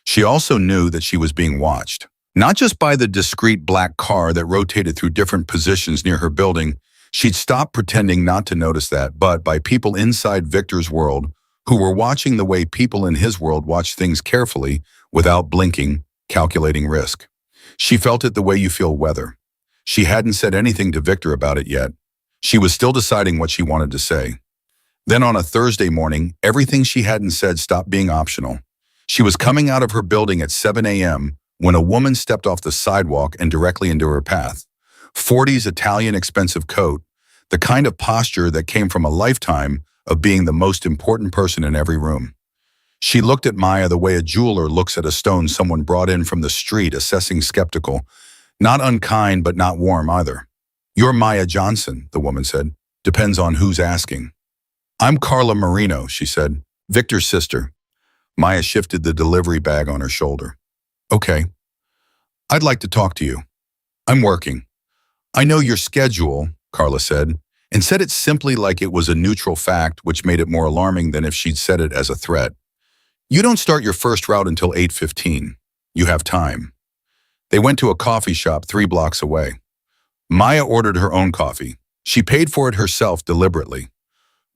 A: She also knew that she was being watched, not just by the discreet black car that rotated through different positions near her building. She'd stopped pretending not to notice that, but by people inside Victor's world who were watching the way people in his world watch things carefully without blinking, calculating risk. She felt it the way you feel weather. She hadn't said anything to Victor about it yet. She was still deciding what she wanted to say. Then on a Thursday morning, everything she hadn't said stopped being optional. She was coming out of her building at 7 a.m. when a woman stepped off the sidewalk and directly into her path. 40s Italian expensive coat, the kind of posture that came from a lifetime of being the most important person in every room. She looked at Maya the way a jeweler looks at a stone someone brought in from the street, assessing skeptical. Not unkind, but not warm either. You're Maya Johnson, the woman said. Depends on who's asking. I'm Carla Marino, she said. Victor's sister. Maya shifted the delivery bag on her shoulder. Okay. I'd like to talk to you. I'm working. I know your schedule, Carla said, and said it simply like it was a neutral fact, which made it more alarming than if she'd said it as a threat. You don't start your first route until 8:15. You have time. They went to a coffee shop 3 blocks away. Maya ordered her own coffee. She paid for it herself deliberately.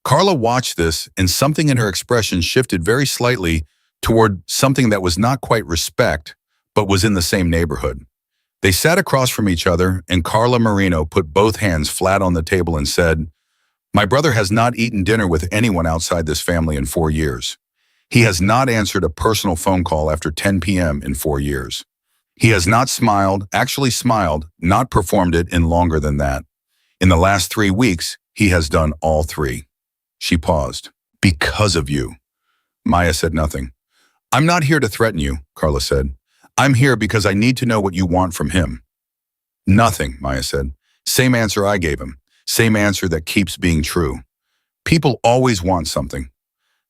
A: Carla watched this, and something in her expression shifted very slightly toward something that was not quite respect, but was in the same neighborhood. They sat across from each other, and Carla Marino put both hands flat on the table and said, "My brother has not eaten dinner with anyone outside this family in 4 years. He has not answered a personal phone call after 10 p.m. in 4 years. He has not smiled, actually smiled, not performed it in longer than that. In the last 3 weeks, he has done all three." She paused. "Because of you." Maya said nothing. "I'm not here to threaten you," Carla said. "I'm here because I need to know what you want from him." "Nothing," Maya said. "Same answer I gave him. Same answer that keeps being true. People always want something."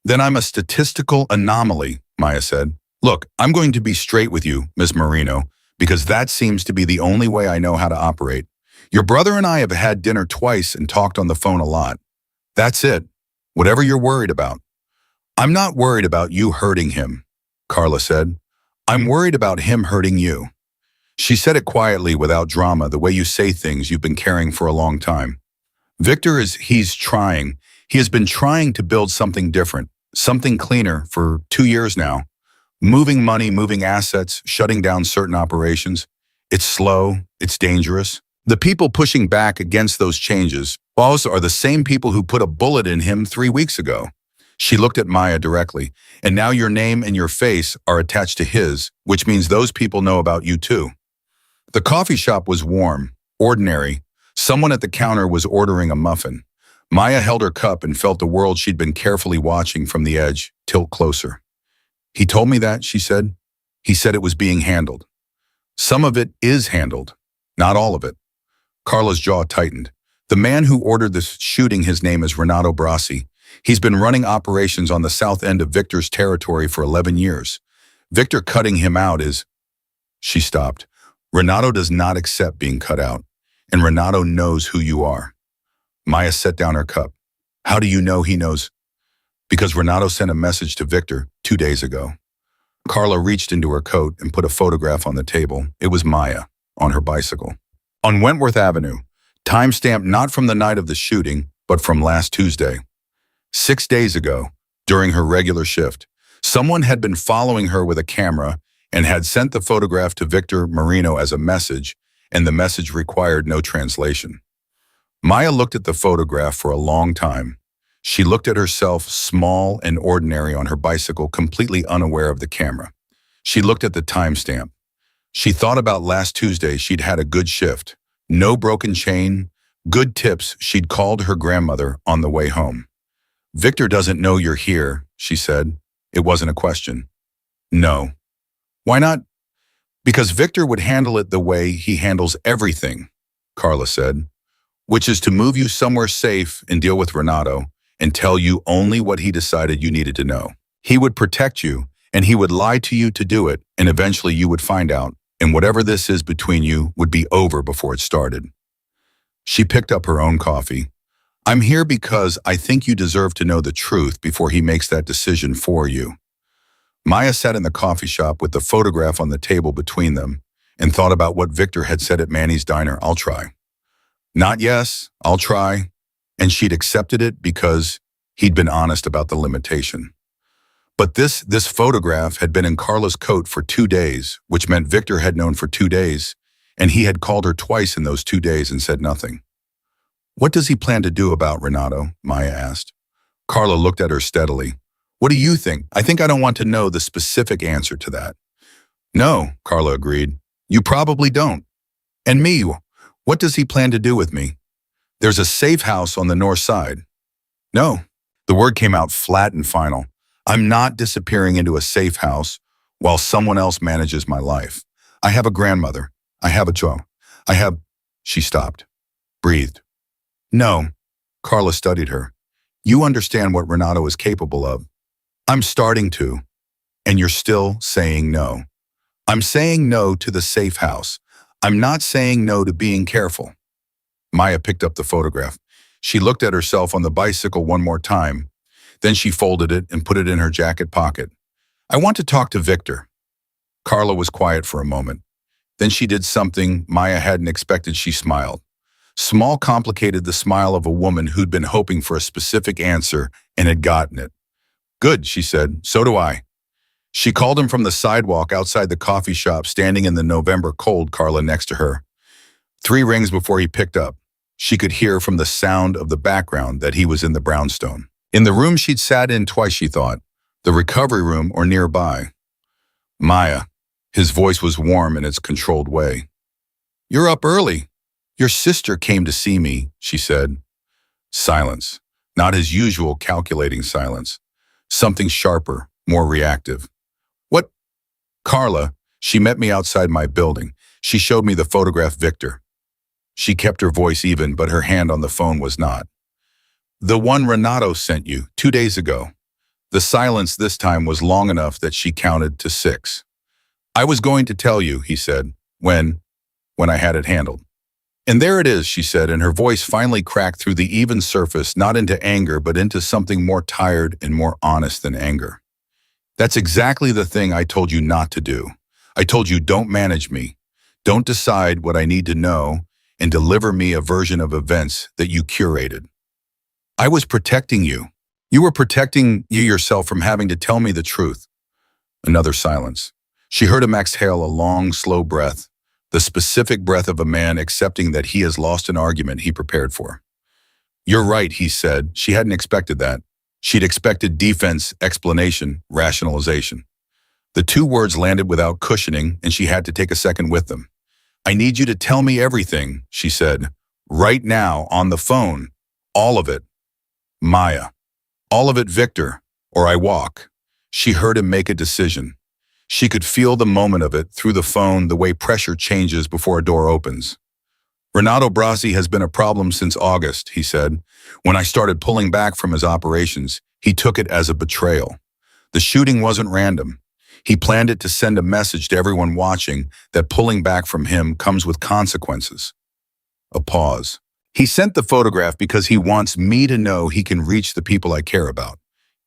A: "Then I'm a statistical anomaly," Maya said. "Look, I'm going to be straight with you, Miss Marino, because that seems to be the only way I know how to operate. Your brother and I have had dinner twice and talked on the phone a lot. That's it. Whatever you're worried about." "I'm not worried about you hurting him," Carla said. "I'm worried about him hurting you." She said it quietly, without drama, the way you say things you've been carrying for a long time. He's trying. He has been trying to build something different, something cleaner for 2 years now. Moving money, moving assets, shutting down certain operations. It's slow, it's dangerous. The people pushing back against those changes also are the same people who put a bullet in him 3 weeks ago. She looked at Maya directly. "And now your name and your face are attached to his, which means those people know about you too." The coffee shop was warm, ordinary. Someone at the counter was ordering a muffin. Maya held her cup and felt the world she'd been carefully watching from the edge tilt closer. "He told me that," she said. "He said it was being handled." "Some of it is handled, not all of it." Carla's jaw tightened. "The man who ordered this shooting, his name is Renato Brasi. He's been running operations on the south end of Victor's territory for 11 years. Victor cutting him out is—" She stopped. "Renato does not accept being cut out, and Renato knows who you are." Maya set down her cup. "How do you know he knows?" "Because Renato sent a message to Victor 2 days ago." Carla reached into her coat and put a photograph on the table. It was Maya, on her bicycle. On Wentworth Avenue, timestamped not from the night of the shooting, but from last Tuesday. 6 days ago, during her regular shift, someone had been following her with a camera and had sent the photograph to Victor Marino as a message, and the message required no translation. Maya looked at the photograph for a long time. She looked at herself, small and ordinary on her bicycle, completely unaware of the camera. She looked at the timestamp. She thought about last Tuesday. She'd had a good shift. No broken chain, good tips. She'd called her grandmother on the way home. "Victor doesn't know you're here," she said. It wasn't a question. "No." "Why not?" "Because Victor would handle it the way he handles everything," Carla said, "which is to move you somewhere safe and deal with Renato and tell you only what he decided you needed to know. He would protect you, and he would lie to you to do it, and eventually you would find out, and whatever this is between you would be over before it started." She picked up her own coffee. "I'm here because I think you deserve to know the truth before he makes that decision for you." Maya sat in the coffee shop with the photograph on the table between them and thought about what Victor had said at Manny's diner. "I'll try." Not yes, "I'll try." And she'd accepted it because he'd been honest about the limitation. But this photograph had been in Carla's coat for 2 days, which meant Victor had known for 2 days, and he had called her twice in those 2 days and said nothing. "What does he plan to do about Renato?" Maya asked. Carla looked at her steadily. "What do you think?" "I think I don't want to know the specific answer to that." "No," Carla agreed. "You probably don't." "And me, what does he plan to do with me?" "There's a safe house on the north side." "No." The word came out flat and final. "I'm not disappearing into a safe house while someone else manages my life. I have a grandmother. I have a job. I have—" She stopped, breathed. "No." Carla studied her. "You understand what Renato is capable of." "I'm starting to." "And you're still saying no." "I'm saying no to the safe house. I'm not saying no to being careful." Maya picked up the photograph. She looked at herself on the bicycle one more time. Then she folded it and put it in her jacket pocket. "I want to talk to Victor." Carla was quiet for a moment. Then she did something Maya hadn't expected. She smiled. Small complicated the smile of a woman who'd been hoping for a specific answer and had gotten it. Good, she said. So do I. She called him from the sidewalk outside the coffee shop, standing in the November cold, Carla next to her. 3 rings before he picked up. She could hear from the sound of the background that he was in the brownstone. In the room she'd sat in twice, she thought. The recovery room or nearby. Maya. His voice was warm in its controlled way. You're up early. Your sister came to see me, she said. Silence. Not his usual calculating silence. Something sharper, more reactive. What? Carla. She met me outside my building. She showed me the photograph Victor. She kept her voice even, but her hand on the phone was not. The one Renato sent you 2 days ago. The silence this time was long enough that she counted to 6. I was going to tell you, he said, when I had it handled. And there it is, she said, and her voice finally cracked through the even surface, not into anger, but into something more tired and more honest than anger. That's exactly the thing I told you not to do. I told you don't manage me. Don't decide what I need to know and deliver me a version of events that you curated. I was protecting you. You were protecting yourself from having to tell me the truth. Another silence. She heard him exhale a long, slow breath, the specific breath of a man accepting that he has lost an argument he prepared for. You're right, he said. She hadn't expected that. She'd expected defense, explanation, rationalization. The 2 words landed without cushioning, and she had to take a second with them. I need you to tell me everything, she said. Right now, on the phone. All of it. Maya. All of it, Victor, or I walk. She heard him make a decision. She could feel the moment of it through the phone, the way pressure changes before a door opens. Renato Brasi has been a problem since August, he said. When I started pulling back from his operations, he took it as a betrayal. The shooting wasn't random. He planned it to send a message to everyone watching that pulling back from him comes with consequences. A pause. He sent the photograph because he wants me to know he can reach the people I care about.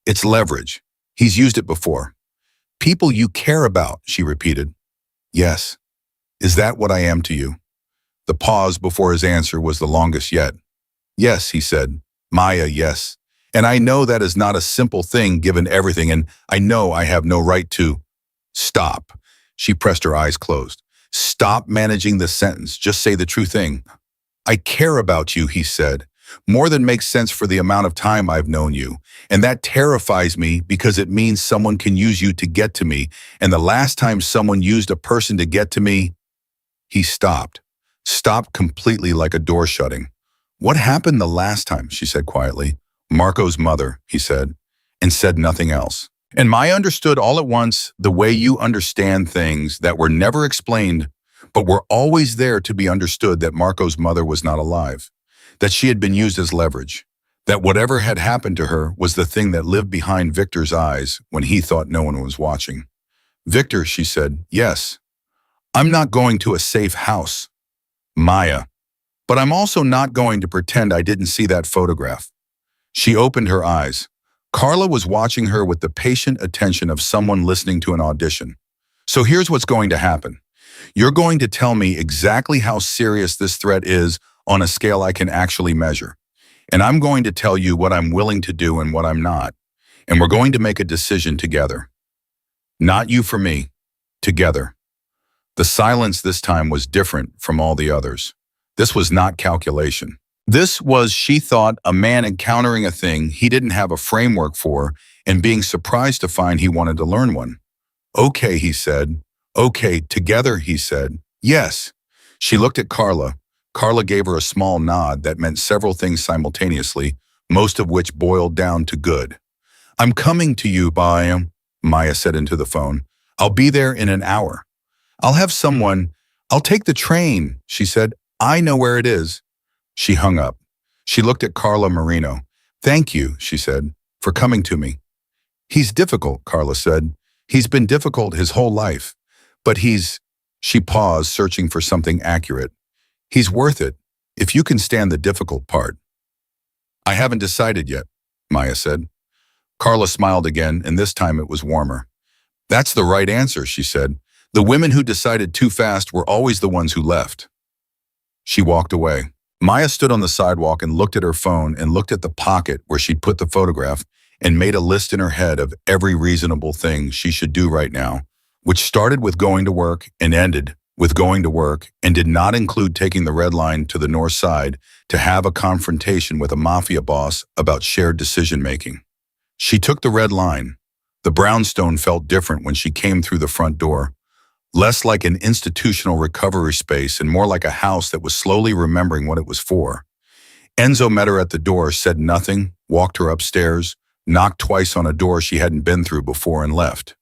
A: It's leverage. He's used it before. People you care about, she repeated. Yes. Is that what I am to you? The pause before his answer was the longest yet. Yes, he said. Maya, yes. And I know that is not a simple thing given everything, and I know I have no right to. Stop. She pressed her eyes closed. Stop managing the sentence. Just say the true thing. I care about you, he said, more than makes sense for the amount of time I've known you. And that terrifies me because it means someone can use you to get to me. And the last time someone used a person to get to me, he stopped. Stopped completely like a door shutting. What happened the last time, she said quietly. Marco's mother, he said, and said nothing else. And Maya understood all at once the way you understand things that were never explained, but were always there to be understood, that Marco's mother was not alive, that she had been used as leverage, that whatever had happened to her was the thing that lived behind Victor's eyes when he thought no one was watching. Victor, she said, yes. I'm not going to a safe house. Maya. But I'm also not going to pretend I didn't see that photograph. She opened her eyes. Carla was watching her with the patient attention of someone listening to an audition. So here's what's going to happen. You're going to tell me exactly how serious this threat is on a scale I can actually measure. And I'm going to tell you what I'm willing to do and what I'm not. And we're going to make a decision together. Not you for me. Together. The silence this time was different from all the others. This was not calculation. This was, she thought, a man encountering a thing he didn't have a framework for and being surprised to find he wanted to learn one. Okay, he said. Okay, together, he said. Yes. She looked at Carla. Carla gave her a small nod that meant several things simultaneously, most of which boiled down to good. I'm coming to you, Maya said into the phone. I'll be there in an hour. I'll take the train, she said. I know where it is. She hung up. She looked at Carla Marino. Thank you, she said, for coming to me. He's difficult, Carla said. He's been difficult his whole life. But she paused, searching for something accurate. He's worth it, if you can stand the difficult part. I haven't decided yet, Maya said. Carla smiled again, and this time it was warmer. That's the right answer, she said. The women who decided too fast were always the ones who left. She walked away. Maya stood on the sidewalk and looked at her phone and looked at the pocket where she'd put the photograph and made a list in her head of every reasonable thing she should do right now, which started with going to work and ended with going to work and did not include taking the red line to the north side to have a confrontation with a mafia boss about shared decision-making. She took the red line. The brownstone felt different when she came through the front door, less like an institutional recovery space and more like a house that was slowly remembering what it was for. Enzo met her at the door, said nothing, walked her upstairs, knocked twice on a door she hadn't been through before and left.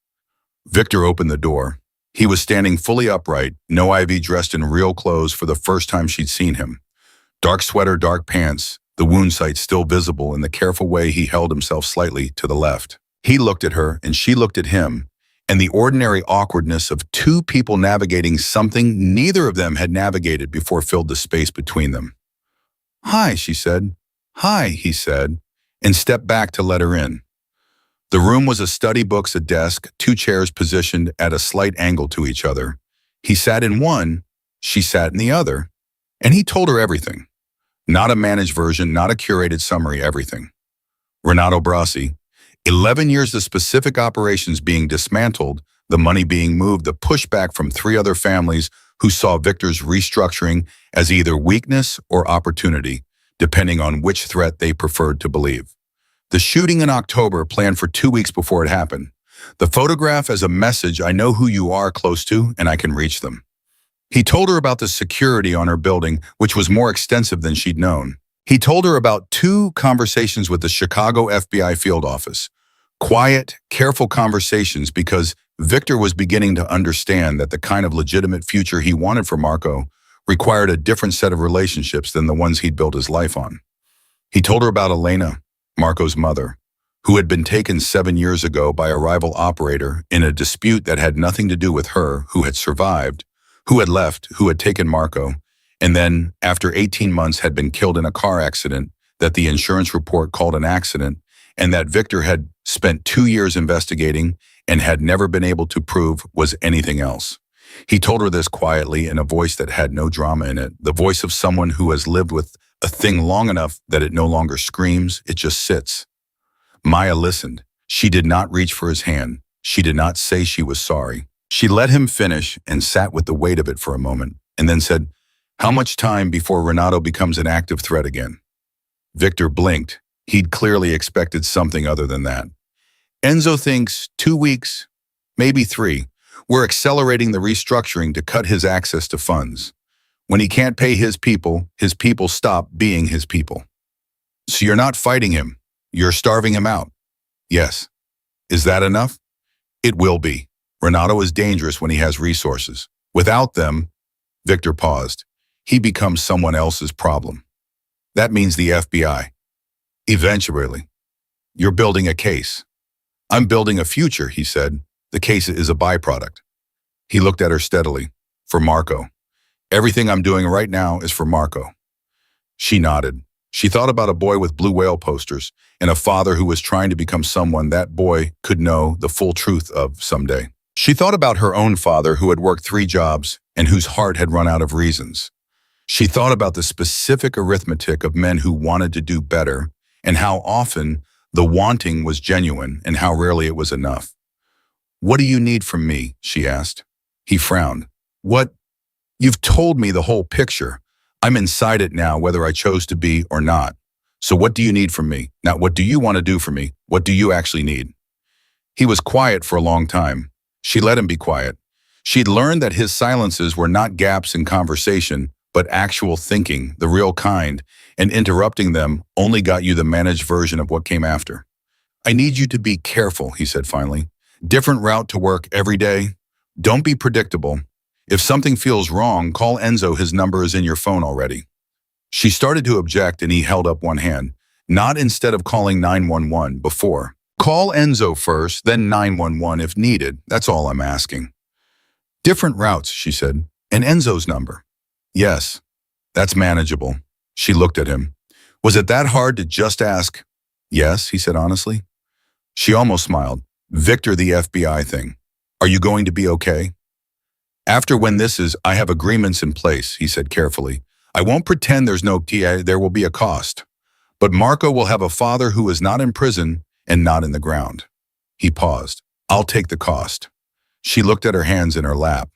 A: Victor opened the door. He was standing fully upright, no IV, dressed in real clothes for the first time she'd seen him. Dark sweater, dark pants, the wound site still visible in the careful way he held himself slightly to the left. He looked at her and she looked at him, and the ordinary awkwardness of two people navigating something neither of them had navigated before filled the space between them. "Hi," she said. "Hi," he said, and stepped back to let her in. The room was a study, books, a desk, two chairs positioned at a slight angle to each other. He sat in one, she sat in the other, and he told her everything. Not a managed version, not a curated summary, everything. Renato Brasi, 11 years of specific operations being dismantled, the money being moved, the pushback from three other families who saw Victor's restructuring as either weakness or opportunity, depending on which threat they preferred to believe. The shooting in October, planned for 2 weeks before it happened. The photograph as a message: I know who you are close to and I can reach them. He told her about the security on her building, which was more extensive than she'd known. He told her about 2 conversations with the Chicago FBI field office. Quiet, careful conversations because Victor was beginning to understand that the kind of legitimate future he wanted for Marco required a different set of relationships than the ones he'd built his life on. He told her about Elena, Marco's mother, who had been taken 7 years ago by a rival operator in a dispute that had nothing to do with her, who had survived, who had left, who had taken Marco, and then, after 18 months, had been killed in a car accident that the insurance report called an accident, and that Victor had spent 2 years investigating and had never been able to prove was anything else. He told her this quietly in a voice that had no drama in it, the voice of someone who has lived with a thing long enough that it no longer screams, it just sits. Maya listened. She did not reach for his hand. She did not say she was sorry. She let him finish and sat with the weight of it for a moment, and then said, "How much time before Renato becomes an active threat again?" Victor blinked. He'd clearly expected something other than that. "Enzo thinks 2 weeks, maybe 3. We're accelerating the restructuring to cut his access to funds. When he can't pay his people stop being his people." "So you're not fighting him. You're starving him out." "Yes." "Is that enough?" "It will be. Renato is dangerous when he has resources. Without them," Victor paused, "he becomes someone else's problem. That means the FBI. Eventually. You're building a case." "I'm building a future," he said. "The case is a byproduct." He looked at her steadily. "For Marco. Everything I'm doing right now is for Marco." She nodded. She thought about a boy with blue whale posters and a father who was trying to become someone that boy could know the full truth of someday. She thought about her own father who had worked 3 jobs and whose heart had run out of reasons. She thought about the specific arithmetic of men who wanted to do better and how often the wanting was genuine and how rarely it was enough. "What do you need from me?" she asked. He frowned. "What? You've told me the whole picture. I'm inside it now, whether I chose to be or not. So what do you need from me? Now, what do you want to do for me? What do you actually need?" He was quiet for a long time. She let him be quiet. She'd learned that his silences were not gaps in conversation, but actual thinking, the real kind, and interrupting them only got you the managed version of what came after. "I need you to be careful," he said finally. "Different route to work every day. Don't be predictable. If something feels wrong, call Enzo. His number is in your phone already." She started to object and he held up one hand. "Not instead of calling 911 before. Call Enzo first, then 911 if needed. That's all I'm asking." "Different routes," she said. "And Enzo's number?" "Yes, that's manageable." She looked at him. "Was it that hard to just ask?" "Yes," he said honestly. She almost smiled. "Victor, the FBI thing. Are you going to be okay?" "After when this is, I have agreements in place," he said carefully. I won't pretend there's no TA, there will be a cost. But Marco will have a father who is not in prison and not in the ground. He paused. I'll take the cost. She looked at her hands in her lap.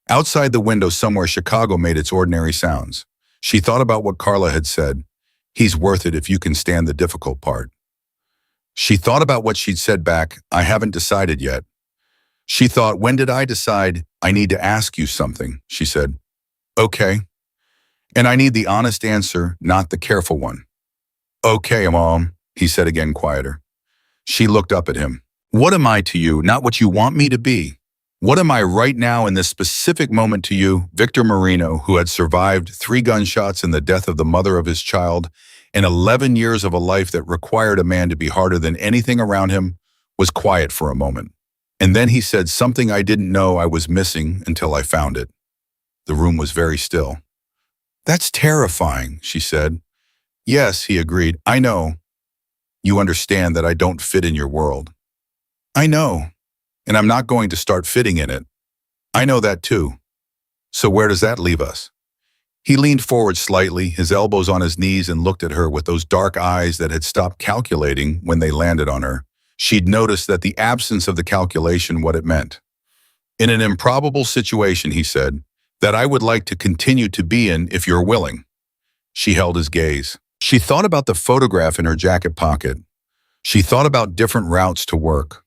A: Outside the window somewhere, Chicago made its ordinary sounds. She thought about what Carla had said. He's worth it if you can stand the difficult part. She thought about what she'd said back. I haven't decided yet. She thought, when did I decide? I need to ask you something, she said. Okay. And I need the honest answer, not the careful one. Okay, Mom, he said again, quieter. She looked up at him. What am I to you, not what you want me to be? What am I right now in this specific moment to you, Victor Marino, who had survived 3 gunshots and the death of the mother of his child, and 11 years of a life that required a man to be harder than anything around him, was quiet for a moment. And then he said something I didn't know I was missing until I found it. The room was very still. That's terrifying, she said. Yes, he agreed. I know. You understand that I don't fit in your world. I know. And I'm not going to start fitting in it. I know that too. So where does that leave us? He leaned forward slightly, his elbows on his knees, and looked at her with those dark eyes that had stopped calculating when they landed on her. She'd noticed that the absence of the calculation what it meant. In an improbable situation, he said, that I would like to continue to be in if you're willing. She held his gaze. She thought about the photograph in her jacket pocket. She thought about different routes to work.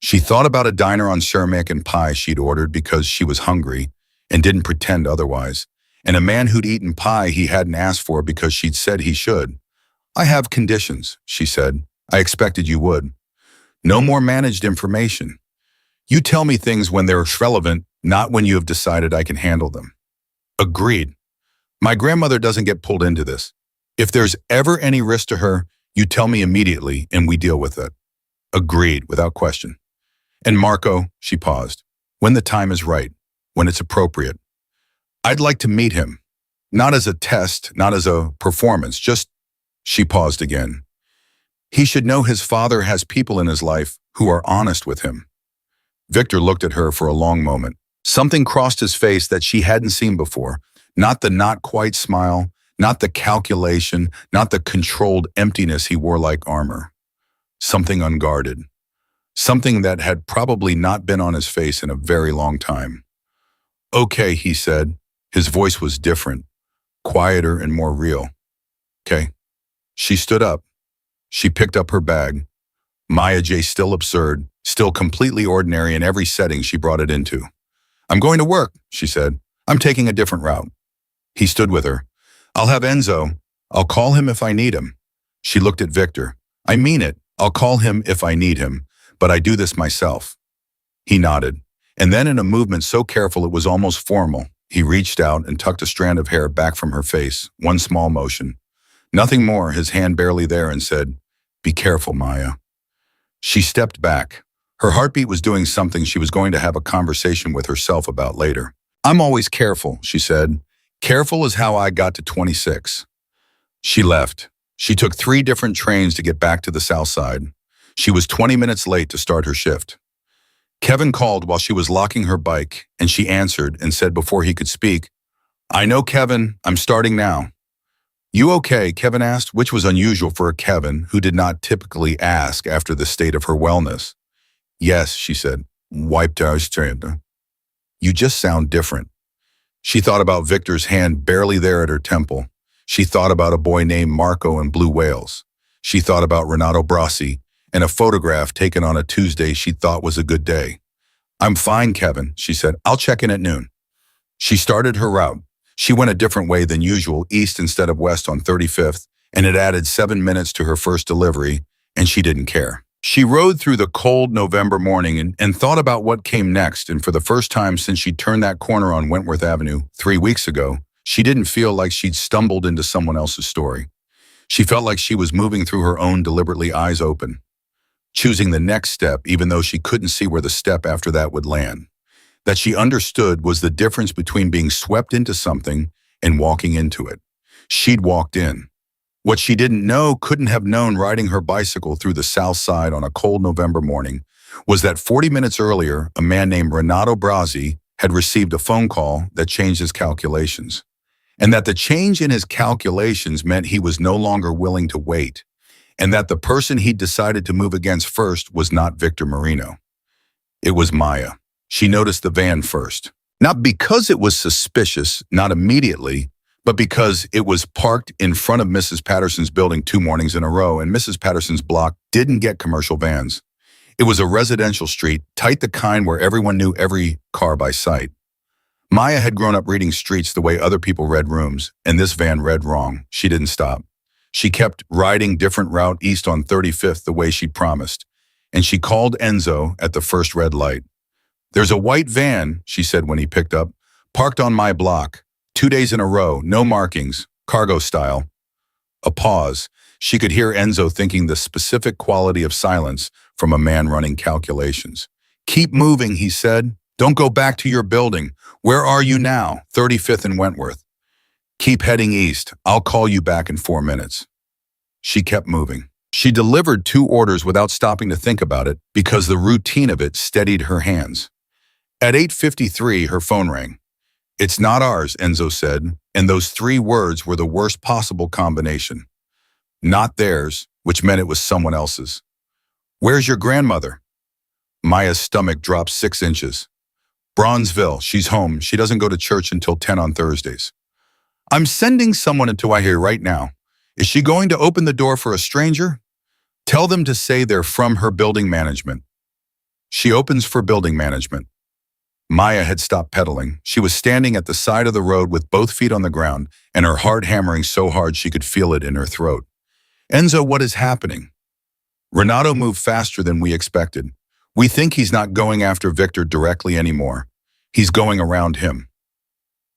A: She thought about a diner on Cermak and pie she'd ordered because she was hungry and didn't pretend otherwise, and a man who'd eaten pie he hadn't asked for because she'd said he should. I have conditions, she said. I expected you would. No more managed information. You tell me things when they're relevant, not when you have decided I can handle them. Agreed. My grandmother doesn't get pulled into this. If there's ever any risk to her, you tell me immediately and we deal with it. Agreed, without question. And Marco, she paused, when the time is right, when it's appropriate. I'd like to meet him. Not as a test, not as a performance, just, she paused again. He should know his father has people in his life who are honest with him. Victor looked at her for a long moment. Something crossed his face that she hadn't seen before. Not the not quite smile, not the calculation, not the controlled emptiness he wore like armor. Something unguarded. Something that had probably not been on his face in a very long time. Okay, he said. His voice was different, quieter and more real. Okay. She stood up. She picked up her bag. Maya J. still absurd, still completely ordinary in every setting she brought it into. I'm going to work, she said. I'm taking a different route. He stood with her. I'll have Enzo. I'll call him if I need him. She looked at Victor. I mean it. I'll call him if I need him, but I do this myself. He nodded, and then in a movement so careful it was almost formal, he reached out and tucked a strand of hair back from her face, one small motion. Nothing more, his hand barely there, and said, Be careful, Maya. She stepped back. Her heartbeat was doing something she was going to have a conversation with herself about later. I'm always careful, she said. Careful is how I got to 26. She left. She took 3 different trains to get back to the south side. She was 20 minutes late to start her shift. Kevin called while she was locking her bike, and she answered and said before he could speak, I know, Kevin, I'm starting now. You okay? Kevin asked, which was unusual for a Kevin who did not typically ask after the state of her wellness. Yes, she said, wiped out straight. You just sound different. She thought about Victor's hand barely there at her temple. She thought about a boy named Marco in blue whales. She thought about Renato Brasi and a photograph taken on a Tuesday she thought was a good day. I'm fine, Kevin, she said. I'll check in at noon. She started her route. She went a different way than usual, east instead of west on 35th, and it added 7 minutes to her first delivery, and she didn't care. She rode through the cold November morning and thought about what came next, and for the first time since she'd turned that corner on Wentworth Avenue 3 weeks ago, she didn't feel like she'd stumbled into someone else's story. She felt like she was moving through her own deliberately, eyes open, choosing the next step even though she couldn't see where the step after that would land. That she understood was the difference between being swept into something and walking into it. She'd walked in. What she didn't know, couldn't have known riding her bicycle through the south side on a cold November morning, was that 40 minutes earlier, a man named Renato Brasi had received a phone call that changed his calculations. and that the change in his calculations meant he was no longer willing to wait, and that the person he'd decided to move against first was not Victor Marino. It was Maya. She noticed the van first. Not because it was suspicious, not immediately, but because it was parked in front of Mrs. Patterson's building 2 mornings in a row, and Mrs. Patterson's block didn't get commercial vans. It was a residential street, tight, the kind where everyone knew every car by sight. Maya had grown up reading streets the way other people read rooms, and this van read wrong. She didn't stop. She kept riding different route east on 35th the way she'd promised, and she called Enzo at the first red light. "There's a white van," she said when he picked up, "parked on my block. 2 days in a row, no markings, cargo style." A pause. She could hear Enzo thinking the specific quality of silence from a man running calculations. "Keep moving," he said. "Don't go back to your building. Where are you now?" 35th and Wentworth. "Keep heading east. I'll call you back in 4 minutes." She kept moving. She delivered 2 orders without stopping to think about it because the routine of it steadied her hands. At 8:53, her phone rang. "It's not ours," Enzo said, and those 3 words were the worst possible combination. Not theirs, which meant it was someone else's. "Where's your grandmother?" Maya's stomach dropped 6 inches. "Bronzeville. She's home. She doesn't go to church until 10 on Thursdays." "I'm sending someone into here right now. Is she going to open the door for a stranger?" "Tell them to say they're from her building management." "She opens for building management." Maya had stopped pedaling. She was standing at the side of the road with both feet on the ground and her heart hammering so hard she could feel it in her throat. "Enzo, what is happening?" "Renato moved faster than we expected. We think he's not going after Victor directly anymore. He's going around him."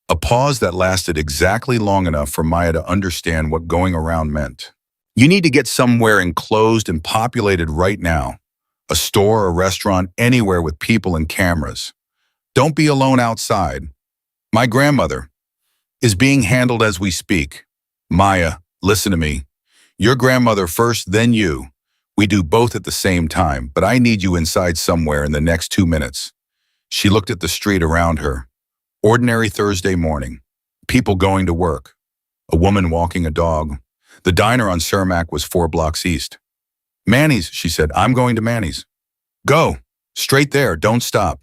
A: A pause that lasted exactly long enough for Maya to understand what going around meant. You need to get somewhere enclosed and populated right now. A store, a restaurant, anywhere with people and cameras. Don't be alone outside. "My grandmother is being handled as we speak." "Maya, listen to me. Your grandmother first, then you. We do both at the same time, but I need you inside somewhere in the next 2 minutes." She looked at the street around her. Ordinary Thursday morning. People going to work. A woman walking a dog. The diner on Cermak was 4 blocks east. "Manny's," she said. "I'm going to Manny's." "Go. Straight there. Don't stop."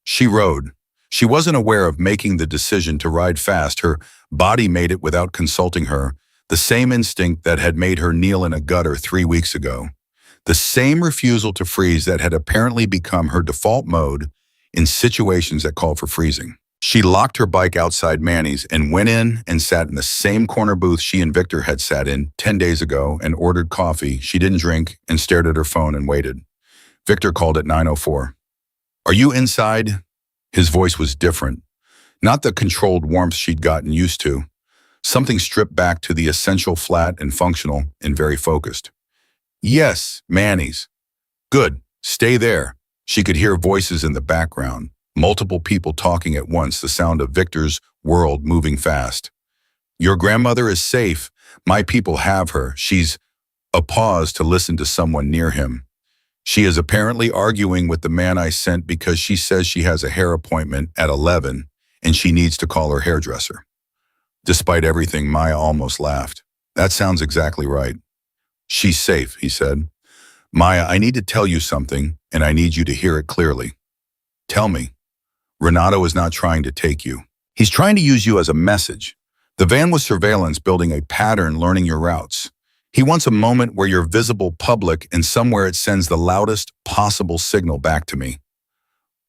A: She rode. She wasn't aware of making the decision to ride fast. Her body made it without consulting her. The same instinct that had made her kneel in a gutter 3 weeks ago. The same refusal to freeze that had apparently become her default mode in situations that called for freezing. She locked her bike outside Manny's and went in and sat in the same corner booth she and Victor had sat in 10 days ago and ordered coffee. She didn't drink and stared at her phone and waited. Victor called at 9:04. "Are you inside?" His voice was different. Not the controlled warmth she'd gotten used to. Something stripped back to the essential, flat and functional and very focused. "Yes, Manny's." "Good. Stay there." She could hear voices in the background. Multiple people talking at once, the sound of Victor's world moving fast. "Your grandmother is safe. My people have her. She's—" A pause to listen to someone near him. "She is apparently arguing with the man I sent because she says she has a hair appointment at 11 and she needs to call her hairdresser." Despite everything, Maya almost laughed. "That sounds exactly right." "She's safe," he said. "Maya, I need to tell you something, and I need you to hear it clearly." "Tell me." "Renato is not trying to take you. He's trying to use you as a message. The van was surveillance, building a pattern, learning your routes. He wants a moment where you're visible, public, and somewhere it sends the loudest possible signal back to me."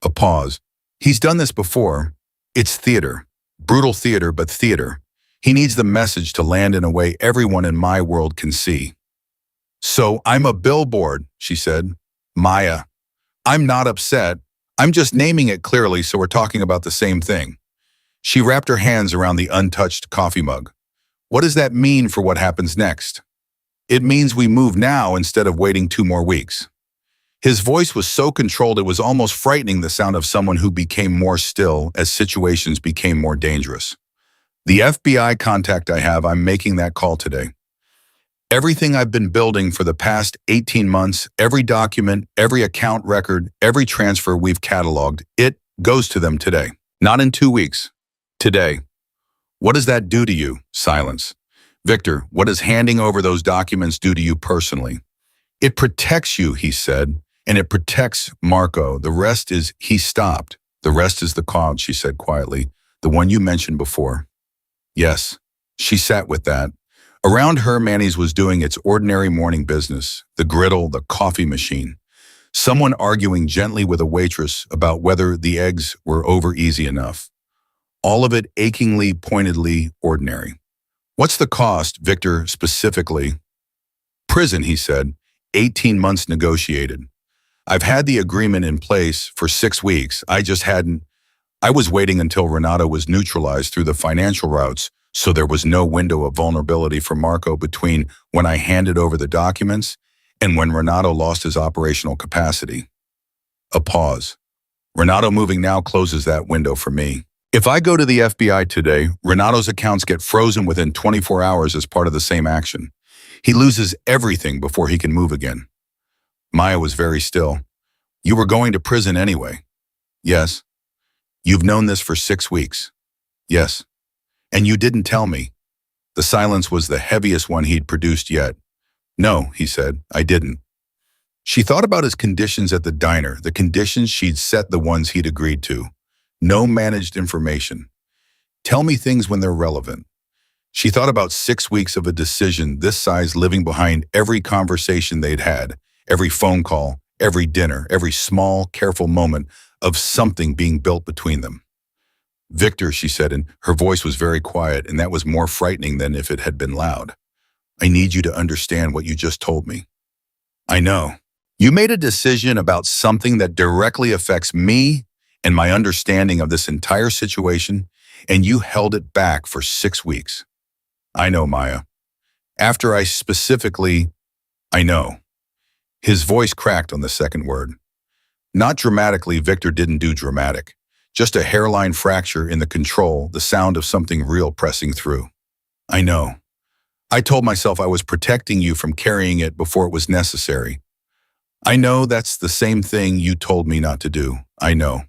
A: A pause. "He's done this before. It's theater. Brutal theater, but theater. He needs the message to land in a way everyone in my world can see." "So I'm a billboard," she said. "Maya, I'm not upset. I'm just naming it clearly so we're talking about the same thing." She wrapped her hands around the untouched coffee mug. "What does that mean for what happens next?" "It means we move now instead of waiting 2 more weeks." His voice was so controlled it was almost frightening, the sound of someone who became more still as situations became more dangerous. "The FBI contact I have, I'm making that call today. Everything I've been building for the past 18 months, every document, every account record, every transfer we've cataloged, it goes to them today. Not in 2 weeks. Today." What does that do to you? Silence. Victor, what does handing over those documents do to you personally? It protects you, he said, and it protects Marco. The rest is, he stopped. The rest is the cloud, she said quietly, the one you mentioned before. Yes, she sat with that. Around her, Manny's was doing its ordinary morning business, the griddle, the coffee machine. Someone arguing gently with a waitress about whether the eggs were over easy enough. All of it achingly, pointedly ordinary. What's the cost, Victor, specifically? Prison, he said. 18 months negotiated. I've had the agreement in place for 6 weeks. I was waiting until Renato was neutralized through the financial routes, so there was no window of vulnerability for Marco between when I handed over the documents and when Renato lost his operational capacity. A pause. Renato moving now closes that window for me. If I go to the FBI today, Renato's accounts get frozen within 24 hours as part of the same action. He loses everything before he can move again. Maya was very still. You were going to prison anyway. Yes. You've known this for 6 weeks. Yes. And you didn't tell me. The silence was the heaviest one he'd produced yet. No, he said, I didn't. She thought about his conditions at the diner, the conditions she'd set, the ones he'd agreed to. No managed information. Tell me things when they're relevant. She thought about 6 weeks of a decision this size living behind every conversation they'd had, every phone call, every dinner, every small, careful moment of something being built between them. Victor, she said, and her voice was very quiet, and that was more frightening than if it had been loud. I need you to understand what you just told me. I know. You made a decision about something that directly affects me and my understanding of this entire situation, and you held it back for 6 weeks. I know, Maya. After I know. His voice cracked on the second word. Not dramatically, Victor didn't do dramatic. Just a hairline fracture in the control, the sound of something real pressing through. I know. I told myself I was protecting you from carrying it before it was necessary. I know that's the same thing you told me not to do. I know.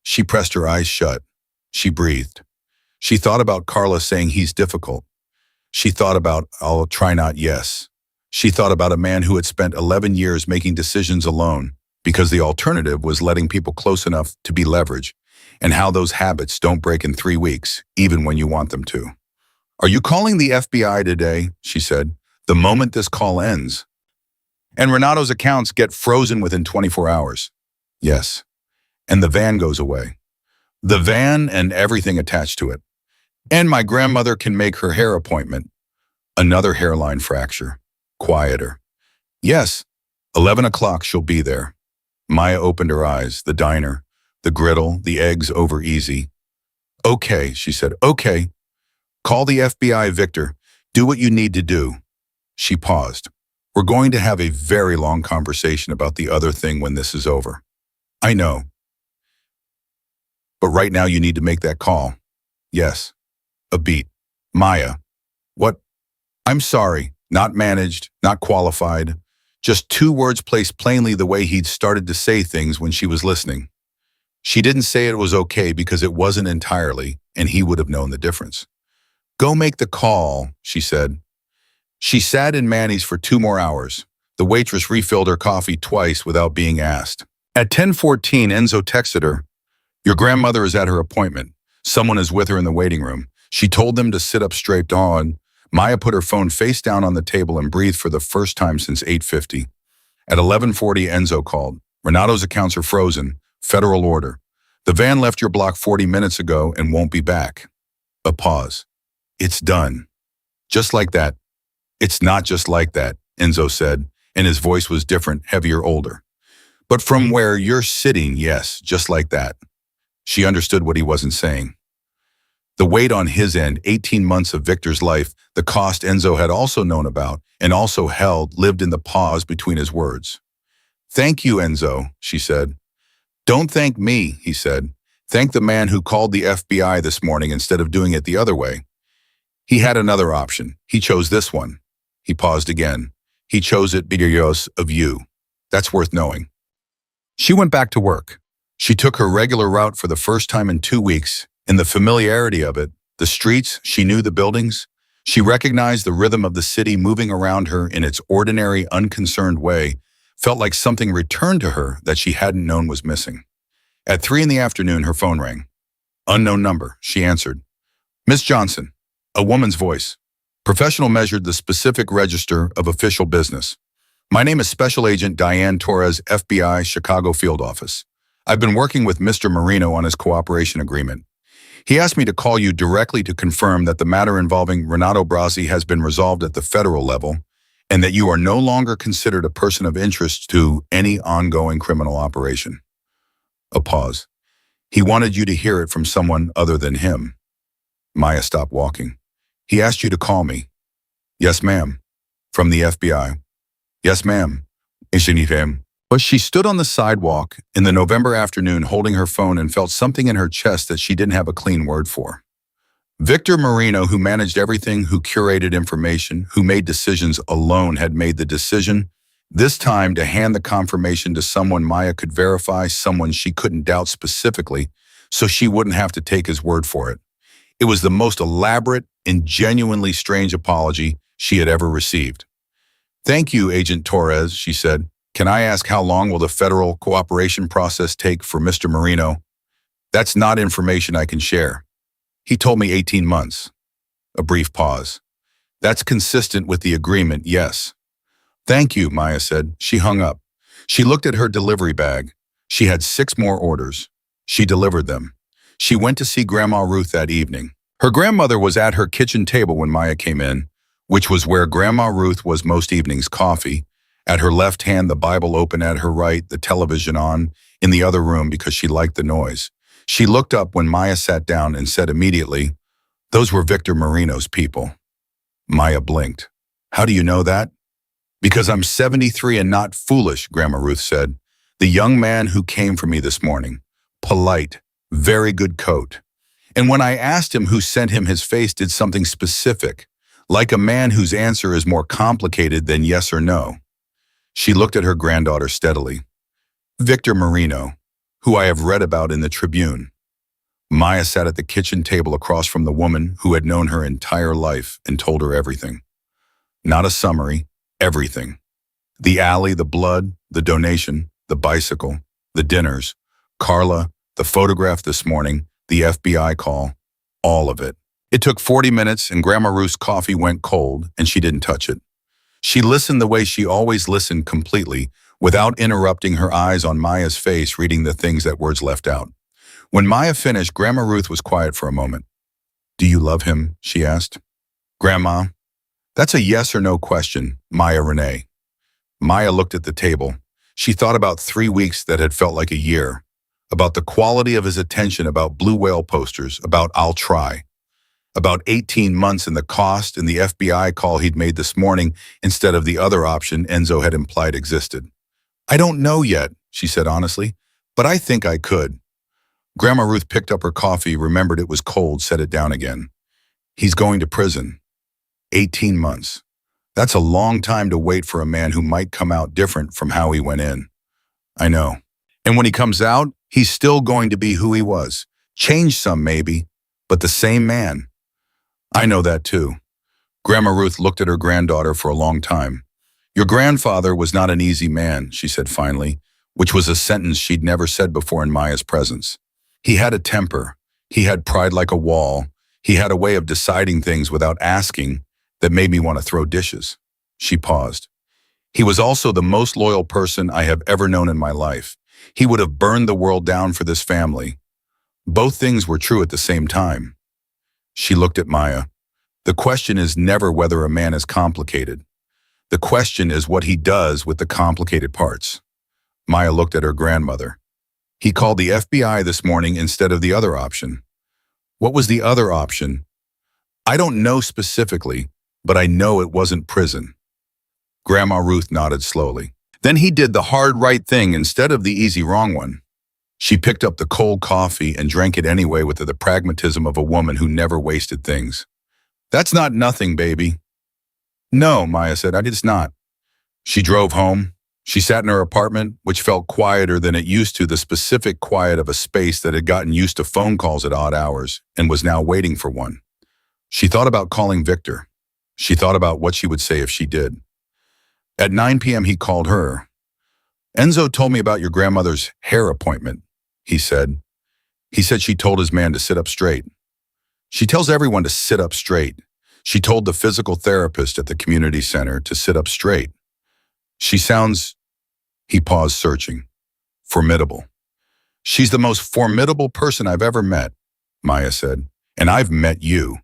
A: She pressed her eyes shut. She breathed. She thought about Carla saying he's difficult. She thought about, I'll try not, yes. She thought about a man who had spent 11 years making decisions alone because the alternative was letting people close enough to be leverage, and how those habits don't break in 3 weeks, even when you want them to. Are you calling the FBI today? She said, the moment this call ends. And Renato's accounts get frozen within 24 hours. Yes. And the van goes away. The van and everything attached to it. And my grandmother can make her hair appointment. Another hairline fracture. Quieter. Yes, 11 o'clock she'll be there. Maya opened her eyes, the diner, the griddle, the eggs over easy. Okay, she said, okay. Call the FBI, Victor. Do what you need to do. She paused. We're going to have a very long conversation about the other thing when this is over. I know. But right now you need to make that call. Yes. A beat. Maya. What? I'm sorry. Not managed, not qualified. Just 2 words placed plainly the way he'd started to say things when she was listening. She didn't say it was okay because it wasn't entirely, and he would have known the difference. Go make the call, she said. She sat in Manny's for 2 more hours. The waitress refilled her coffee twice without being asked. At 10:14, Enzo texted her, your grandmother is at her appointment. Someone is with her in the waiting room. She told them to sit up straight on. Maya put her phone face down on the table and breathed for the first time since 8:50. At 11:40, Enzo called. Renato's accounts are frozen. Federal order. The van left your block 40 minutes ago and won't be back. A pause. It's done. Just like that. It's not just like that, Enzo said, and his voice was different, heavier, older. But from where you're sitting, yes, just like that. She understood what he wasn't saying. The weight on his end, 18 months of Victor's life, the cost Enzo had also known about and also held, lived in the pause between his words. Thank you, Enzo, she said. Don't thank me, he said. Thank the man who called the FBI this morning instead of doing it the other way. He had another option. He chose this one. He paused again. He chose it because of you. That's worth knowing. She went back to work. She took her regular route for the first time in 2 weeks, and the familiarity of it, The streets, she knew the buildings. She recognized the rhythm of the city moving around her in its ordinary, unconcerned way, felt like something returned to her that she hadn't known was missing. At 3 in the afternoon, her phone rang. Unknown number, she answered. Miss Johnson, a woman's voice. Professional measured the specific register of official business. My name is Special Agent Diane Torres, FBI, Chicago Field Office. I've been working with Mr. Marino on his cooperation agreement. He asked me to call you directly to confirm that the matter involving Renato Brasi has been resolved at the federal level and that you are no longer considered a person of interest to any ongoing criminal operation. A pause. He wanted you to hear it from someone other than him. Maya stopped walking. He asked you to call me. Yes, ma'am. From the FBI. Yes, ma'am. But she stood on the sidewalk in the November afternoon holding her phone and felt something in her chest that she didn't have a clean word for. Victor Marino, who managed everything, who curated information, who made decisions alone, had made the decision, this time to hand the confirmation to someone Maya could verify, someone she couldn't doubt specifically, so she wouldn't have to take his word for it. It was the most elaborate and genuinely strange apology she had ever received. Thank you, Agent Torres, she said. Can I ask how long will the federal cooperation process take for Mr. Marino? That's not information I can share. He told me 18 months. A brief pause. That's consistent with the agreement, yes. Thank you, Maya said. She hung up. She looked at her delivery bag. She had 6 more orders. She delivered them. She went to see Grandma Ruth that evening. Her grandmother was at her kitchen table when Maya came in, which was where Grandma Ruth was most evenings, coffee. At her left hand, the Bible open, at her right, the television on, in the other room because she liked the noise. She looked up when Maya sat down and said immediately, "Those were Victor Marino's people." Maya blinked. "How do you know that?" "Because I'm 73 and not foolish," Grandma Ruth said. "The young man who came for me this morning. Polite, very good coat. And when I asked him who sent him, his face did something specific, like a man whose answer is more complicated than yes or no." She looked at her granddaughter steadily. "Victor Marino, who I have read about in the Tribune." Maya sat at the kitchen table across from the woman who had known her entire life and told her everything. Not a summary, everything. The alley, the blood, the donation, the bicycle, the dinners, Carla, the photograph this morning, the FBI call, all of it. It took 40 minutes and Grandma Ruth's coffee went cold and she didn't touch it. She listened the way she always listened, completely, without interrupting, her eyes on Maya's face, reading the things that words left out. When Maya finished, Grandma Ruth was quiet for a moment. "Do you love him?" she asked. "Grandma, that's a yes or no question, Maya Renee." Maya looked at the table. She thought about 3 weeks that had felt like a year, about the quality of his attention, about blue whale posters, about "I'll try." About 18 months and the cost and the FBI call he'd made this morning instead of the other option Enzo had implied existed. "I don't know yet," she said honestly, "but I think I could." Grandma Ruth picked up her coffee, remembered it was cold, set it down again. "He's going to prison. 18 months. That's a long time to wait for a man who might come out different from how he went in." "I know. And when he comes out, he's still going to be who he was. Changed some maybe, but the same man." "I know that too." Grandma Ruth looked at her granddaughter for a long time. "Your grandfather was not an easy man," she said finally, which was a sentence she'd never said before in Maya's presence. "He had a temper. He had pride like a wall. He had a way of deciding things without asking that made me want to throw dishes." She paused. "He was also the most loyal person I have ever known in my life. He would have burned the world down for this family." Both things were true at the same time. She looked at Maya. "The question is never whether a man is complicated. The question is what he does with the complicated parts." Maya looked at her grandmother. "He called the FBI this morning instead of the other option." "What was the other option?" "I don't know specifically, but I know it wasn't prison." Grandma Ruth nodded slowly. "Then he did the hard right thing instead of the easy wrong one." She picked up the cold coffee and drank it anyway with the pragmatism of a woman who never wasted things. "That's not nothing, baby." "No," Maya said, "it's not." She drove home. She sat in her apartment, which felt quieter than it used to, the specific quiet of a space that had gotten used to phone calls at odd hours and was now waiting for one. She thought about calling Victor. She thought about what she would say if she did. At 9 p.m. he called her. "Enzo told me about your grandmother's hair appointment," he said. He said she told his man to sit up straight. She tells everyone to sit up straight. She told the physical therapist at the community center to sit up straight. She sounds, he paused, searching, formidable. "She's the most formidable person I've ever met," Maya said. "And I've met you."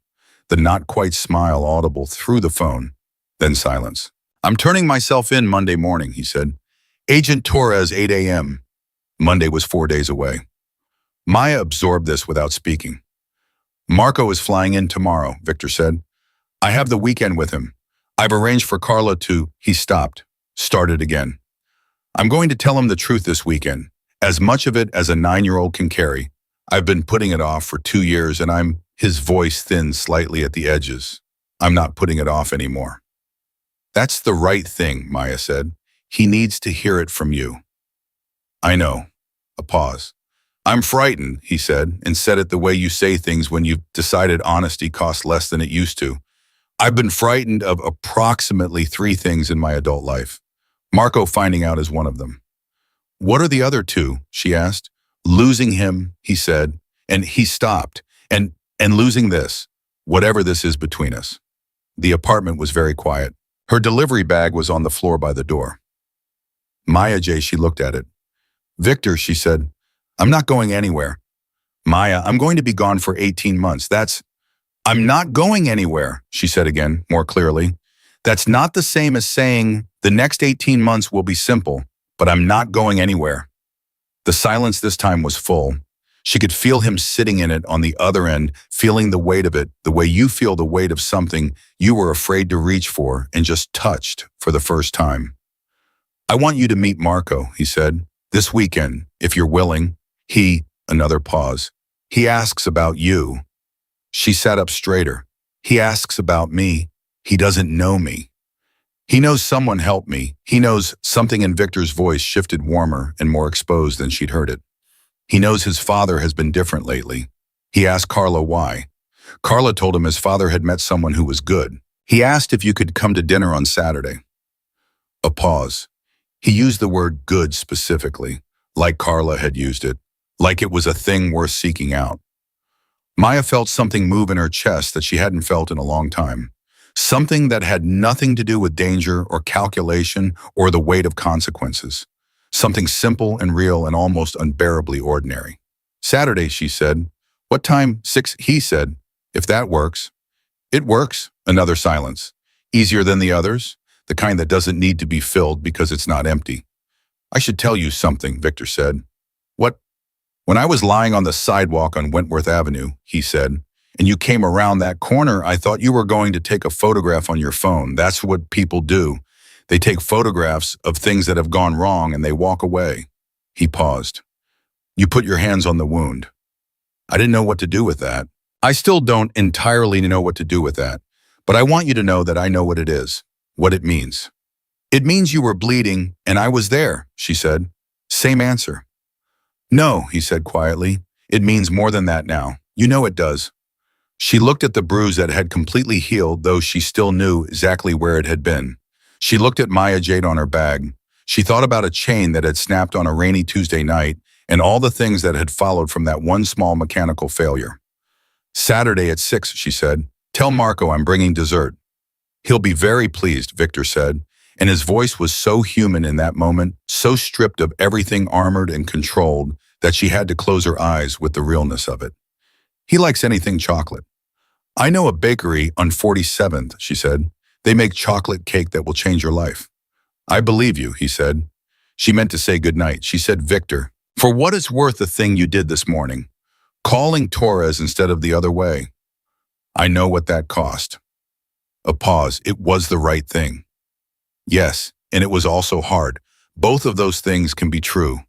A: The not quite smile audible through the phone. Then silence. "I'm turning myself in Monday morning," he said. "Agent Torres, 8 a.m. Monday was 4 days away. Maya absorbed this without speaking. "Marco is flying in tomorrow," Victor said. "I have the weekend with him. I've arranged for Carla to—" He stopped, started again. "I'm going to tell him the truth this weekend, as much of it as a 9-year-old can carry. I've been putting it off for 2 years and I'm—" His voice thinned slightly at the edges. "I'm not putting it off anymore." "That's the right thing," Maya said. "He needs to hear it from you." "I know." A pause. "I'm frightened," he said, and said it the way you say things when you've decided honesty costs less than it used to. "I've been frightened of approximately 3 things in my adult life. Marco finding out is one of them." "What are the other 2?" she asked. "Losing him," he said, and he stopped. And losing this, whatever this is between us." The apartment was very quiet. Her delivery bag was on the floor by the door. "Maya J," she looked at it. "Victor," she said, "I'm not going anywhere." "Maya, I'm going to be gone for 18 months. That's—" "I'm not going anywhere," she said again, more clearly. "That's not the same as saying the next 18 months will be simple, but I'm not going anywhere." The silence this time was full. She could feel him sitting in it on the other end, feeling the weight of it, the way you feel the weight of something you were afraid to reach for and just touched for the first time. "I want you to meet Marco," he said, "this weekend, if you're willing. Another pause. "He asks about you." She sat up straighter. "He asks about me. He doesn't know me. He knows someone helped me. He knows—" Something in Victor's voice shifted warmer and more exposed than she'd heard it. "He knows his father has been different lately. He asked Carla why. Carla told him his father had met someone who was good. He asked if you could come to dinner on Saturday." A pause. He used the word good specifically, like Carla had used it, like it was a thing worth seeking out. Maya felt something move in her chest that she hadn't felt in a long time. Something that had nothing to do with danger or calculation or the weight of consequences. Something simple and real and almost unbearably ordinary. "Saturday," she said. "What time?" 6, he said. "If that works." "It works." Another silence. "Easier than the others?" "The kind that doesn't need to be filled because it's not empty." "I should tell you something," Victor said. "What?" "When I was lying on the sidewalk on Wentworth Avenue," he said, "and you came around that corner, I thought you were going to take a photograph on your phone. That's what people do. They take photographs of things that have gone wrong and they walk away." He paused. "You put your hands on the wound." "I didn't know what to do with that." "I still don't entirely know what to do with that. But I want you to know that I know what it is, what it means." "It means you were bleeding and I was there," she said. Same answer. "No," he said quietly. "It means more than that now. You know it does." She looked at the bruise that had completely healed, though she still knew exactly where it had been. She looked at Maya Jade on her bag. She thought about a chain that had snapped on a rainy Tuesday night and all the things that had followed from that one small mechanical failure. "Saturday at 6, she said. "Tell Marco I'm bringing dessert." "He'll be very pleased," Victor said, and his voice was so human in that moment, so stripped of everything armored and controlled, that she had to close her eyes with the realness of it. "He likes anything chocolate." "I know a bakery on 47th, she said. "They make chocolate cake that will change your life." "I believe you," he said. She meant to say goodnight. She said, "Victor, for what it's worth the thing you did this morning, calling Torres instead of the other way. I know what that cost." A pause. "It was the right thing." "Yes, and it was also hard. Both of those things can be true."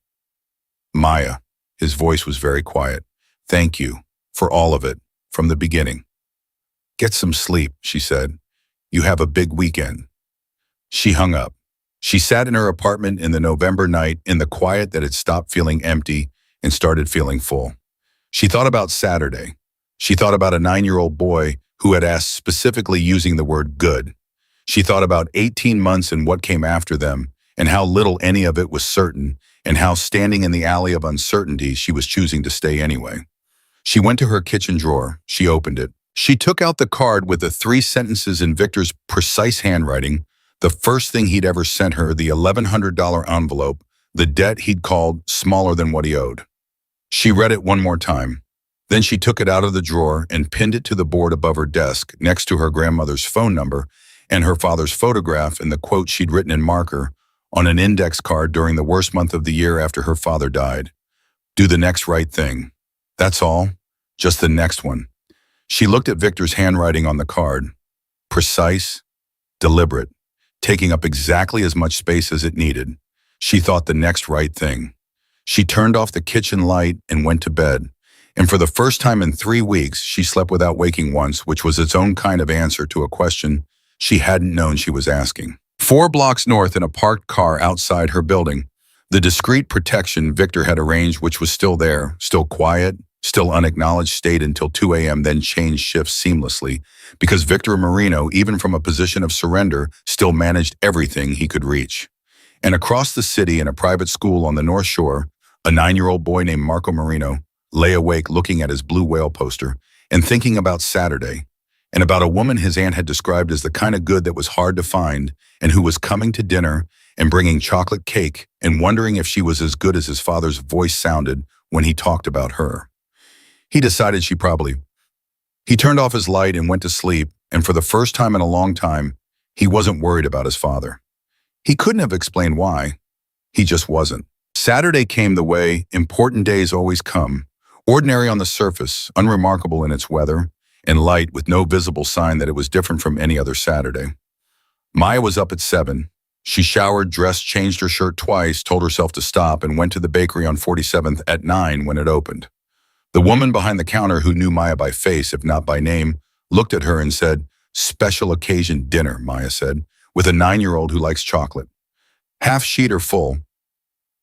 A: "Maya," his voice was very quiet, "thank you for all of it, from the beginning." "Get some sleep," she said. "You have a big weekend." She hung up. She sat in her apartment in the November night, in the quiet that had stopped feeling empty and started feeling full. She thought about Saturday. She thought about a 9-year-old boy who had asked specifically using the word good. She thought about 18 months and what came after them, and how little any of it was certain, and how standing in the alley of uncertainty she was choosing to stay anyway. She went to her kitchen drawer. She opened it. She took out the card with the 3 sentences in Victor's precise handwriting, the first thing he'd ever sent her, the $1,100 envelope, the debt he'd called smaller than what he owed. She read it one more time. Then she took it out of the drawer and pinned it to the board above her desk next to her grandmother's phone number and her father's photograph and the quote she'd written in marker on an index card during the worst month of the year after her father died. Do the next right thing. That's all. Just the next one. She looked at Victor's handwriting on the card. Precise, deliberate, taking up exactly as much space as it needed. She thought the next right thing. She turned off the kitchen light and went to bed. And for the first time in 3 weeks, she slept without waking once, which was its own kind of answer to a question she hadn't known she was asking. 4 blocks north in a parked car outside her building, the discreet protection Victor had arranged, which was still there, still quiet, still unacknowledged, stayed until 2 a.m., then changed shifts seamlessly, because Victor Marino, even from a position of surrender, still managed everything he could reach. And across the city in a private school on the North Shore, a 9-year-old boy named Marco Marino lay awake looking at his blue whale poster and thinking about Saturday, and about a woman his aunt had described as the kind of good that was hard to find and who was coming to dinner and bringing chocolate cake and wondering if she was as good as his father's voice sounded when he talked about her. He decided she probably. He turned off his light and went to sleep, and for the first time in a long time, he wasn't worried about his father. He couldn't have explained why. He just wasn't. Saturday came the way important days always come, ordinary on the surface, unremarkable in its weather, and light with no visible sign that it was different from any other Saturday. Maya was up at 7. She showered, dressed, changed her shirt twice, told herself to stop, and went to the bakery on 47th at 9 when it opened. The woman behind the counter, who knew Maya by face, if not by name, looked at her and said, "Special occasion dinner," Maya said, with a 9-year-old who likes chocolate. "Half sheet or full?"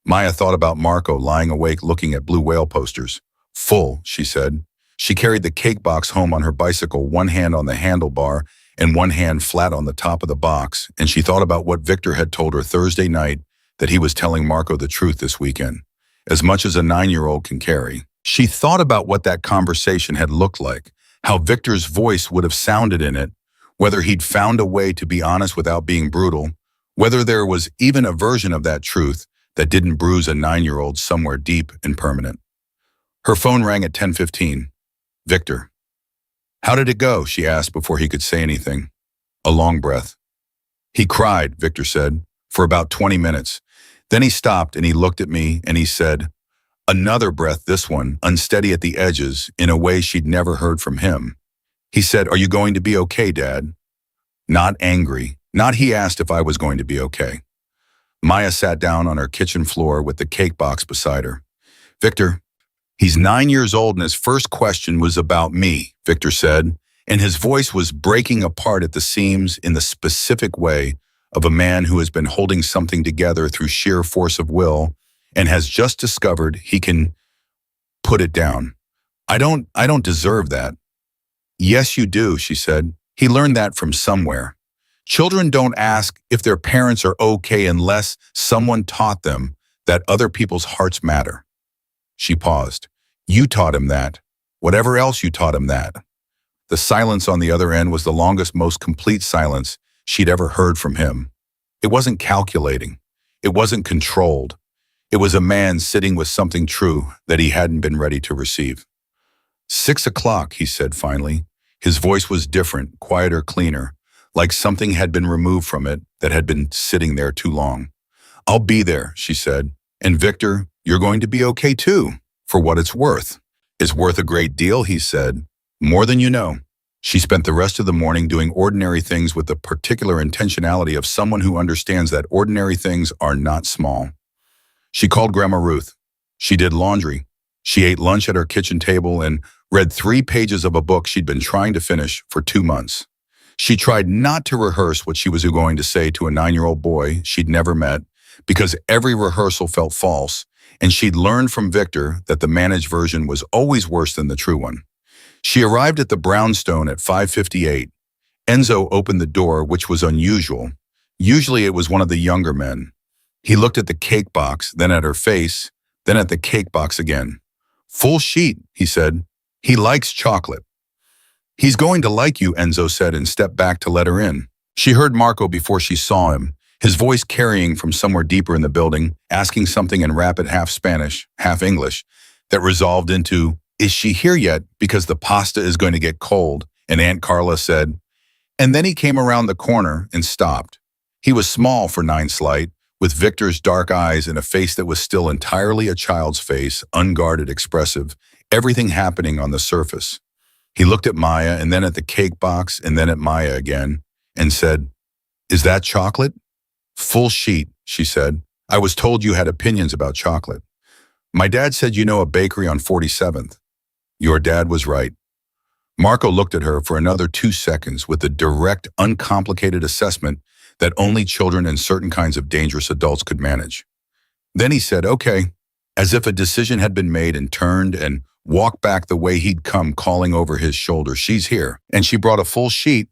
A: Maya thought about Marco lying awake looking at blue whale posters. "Full," she said. She carried the cake box home on her bicycle, one hand on the handlebar and one hand flat on the top of the box, and she thought about what Victor had told her Thursday night, that he was telling Marco the truth this weekend, as much as a 9-year-old can carry. She thought about what that conversation had looked like, how Victor's voice would have sounded in it, whether he'd found a way to be honest without being brutal, whether there was even a version of that truth that didn't bruise a 9-year-old somewhere deep and permanent. Her phone rang at 10:15. Victor. "How did it go?" she asked before he could say anything. A long breath. "He cried," Victor said, "for about 20 minutes. Then he stopped and he looked at me and he said," another breath, this one, unsteady at the edges, in a way she'd never heard from him. He said, "Are you going to be okay, Dad?" Not angry. Not he asked if I was going to be okay. Maya sat down on her kitchen floor with the cake box beside her. "Victor, he's 9 years old and his first question was about me," Victor said, and his voice was breaking apart at the seams in the specific way of a man who has been holding something together through sheer force of will and has just discovered he can put it down. I don't deserve that." "Yes, you do," she said. "He learned that from somewhere. Children don't ask if their parents are okay unless someone taught them that other people's hearts matter." She paused. "You taught him that. Whatever else you taught him that." The silence on the other end was the longest, most complete silence she'd ever heard from him. It wasn't calculating. It wasn't controlled. It was a man sitting with something true that he hadn't been ready to receive. 6 o'clock, he said finally. His voice was different, quieter, cleaner, like something had been removed from it that had been sitting there too long. "I'll be there," she said. "And Victor, you're going to be okay too, for what it's worth." "It's worth a great deal," he said. "More than you know." She spent the rest of the morning doing ordinary things with the particular intentionality of someone who understands that ordinary things are not small. She called Grandma Ruth. She did laundry. She ate lunch at her kitchen table and read 3 pages of a book she'd been trying to finish for 2 months. She tried not to rehearse what she was going to say to a 9-year-old boy she'd never met, because every rehearsal felt false, and she'd learned from Victor that the managed version was always worse than the true one. She arrived at the brownstone at 5:58. Enzo opened the door, which was unusual. Usually it was one of the younger men. He looked at the cake box, then at her face, then at the cake box again. "Full sheet," he said. "He likes chocolate." "He's going to like you," Enzo said and stepped back to let her in. She heard Marco before she saw him, his voice carrying from somewhere deeper in the building, asking something in rapid half Spanish, half English, that resolved into, "Is she here yet? Because the pasta is going to get cold," and Aunt Carla said. And then he came around the corner and stopped. He was small for 9 slight, with Victor's dark eyes and a face that was still entirely a child's face, unguarded, expressive, everything happening on the surface. He looked at Maya and then at the cake box and then at Maya again and said, "Is that chocolate?" "Full sheet," she said. "I was told you had opinions about chocolate. My dad said you know a bakery on 47th. Your dad was right." Marco looked at her for another 2 seconds with the direct, uncomplicated assessment that only children and certain kinds of dangerous adults could manage. Then he said, "Okay," as if a decision had been made, and turned and walked back the way he'd come, calling over his shoulder, "She's here, and she brought a full sheet."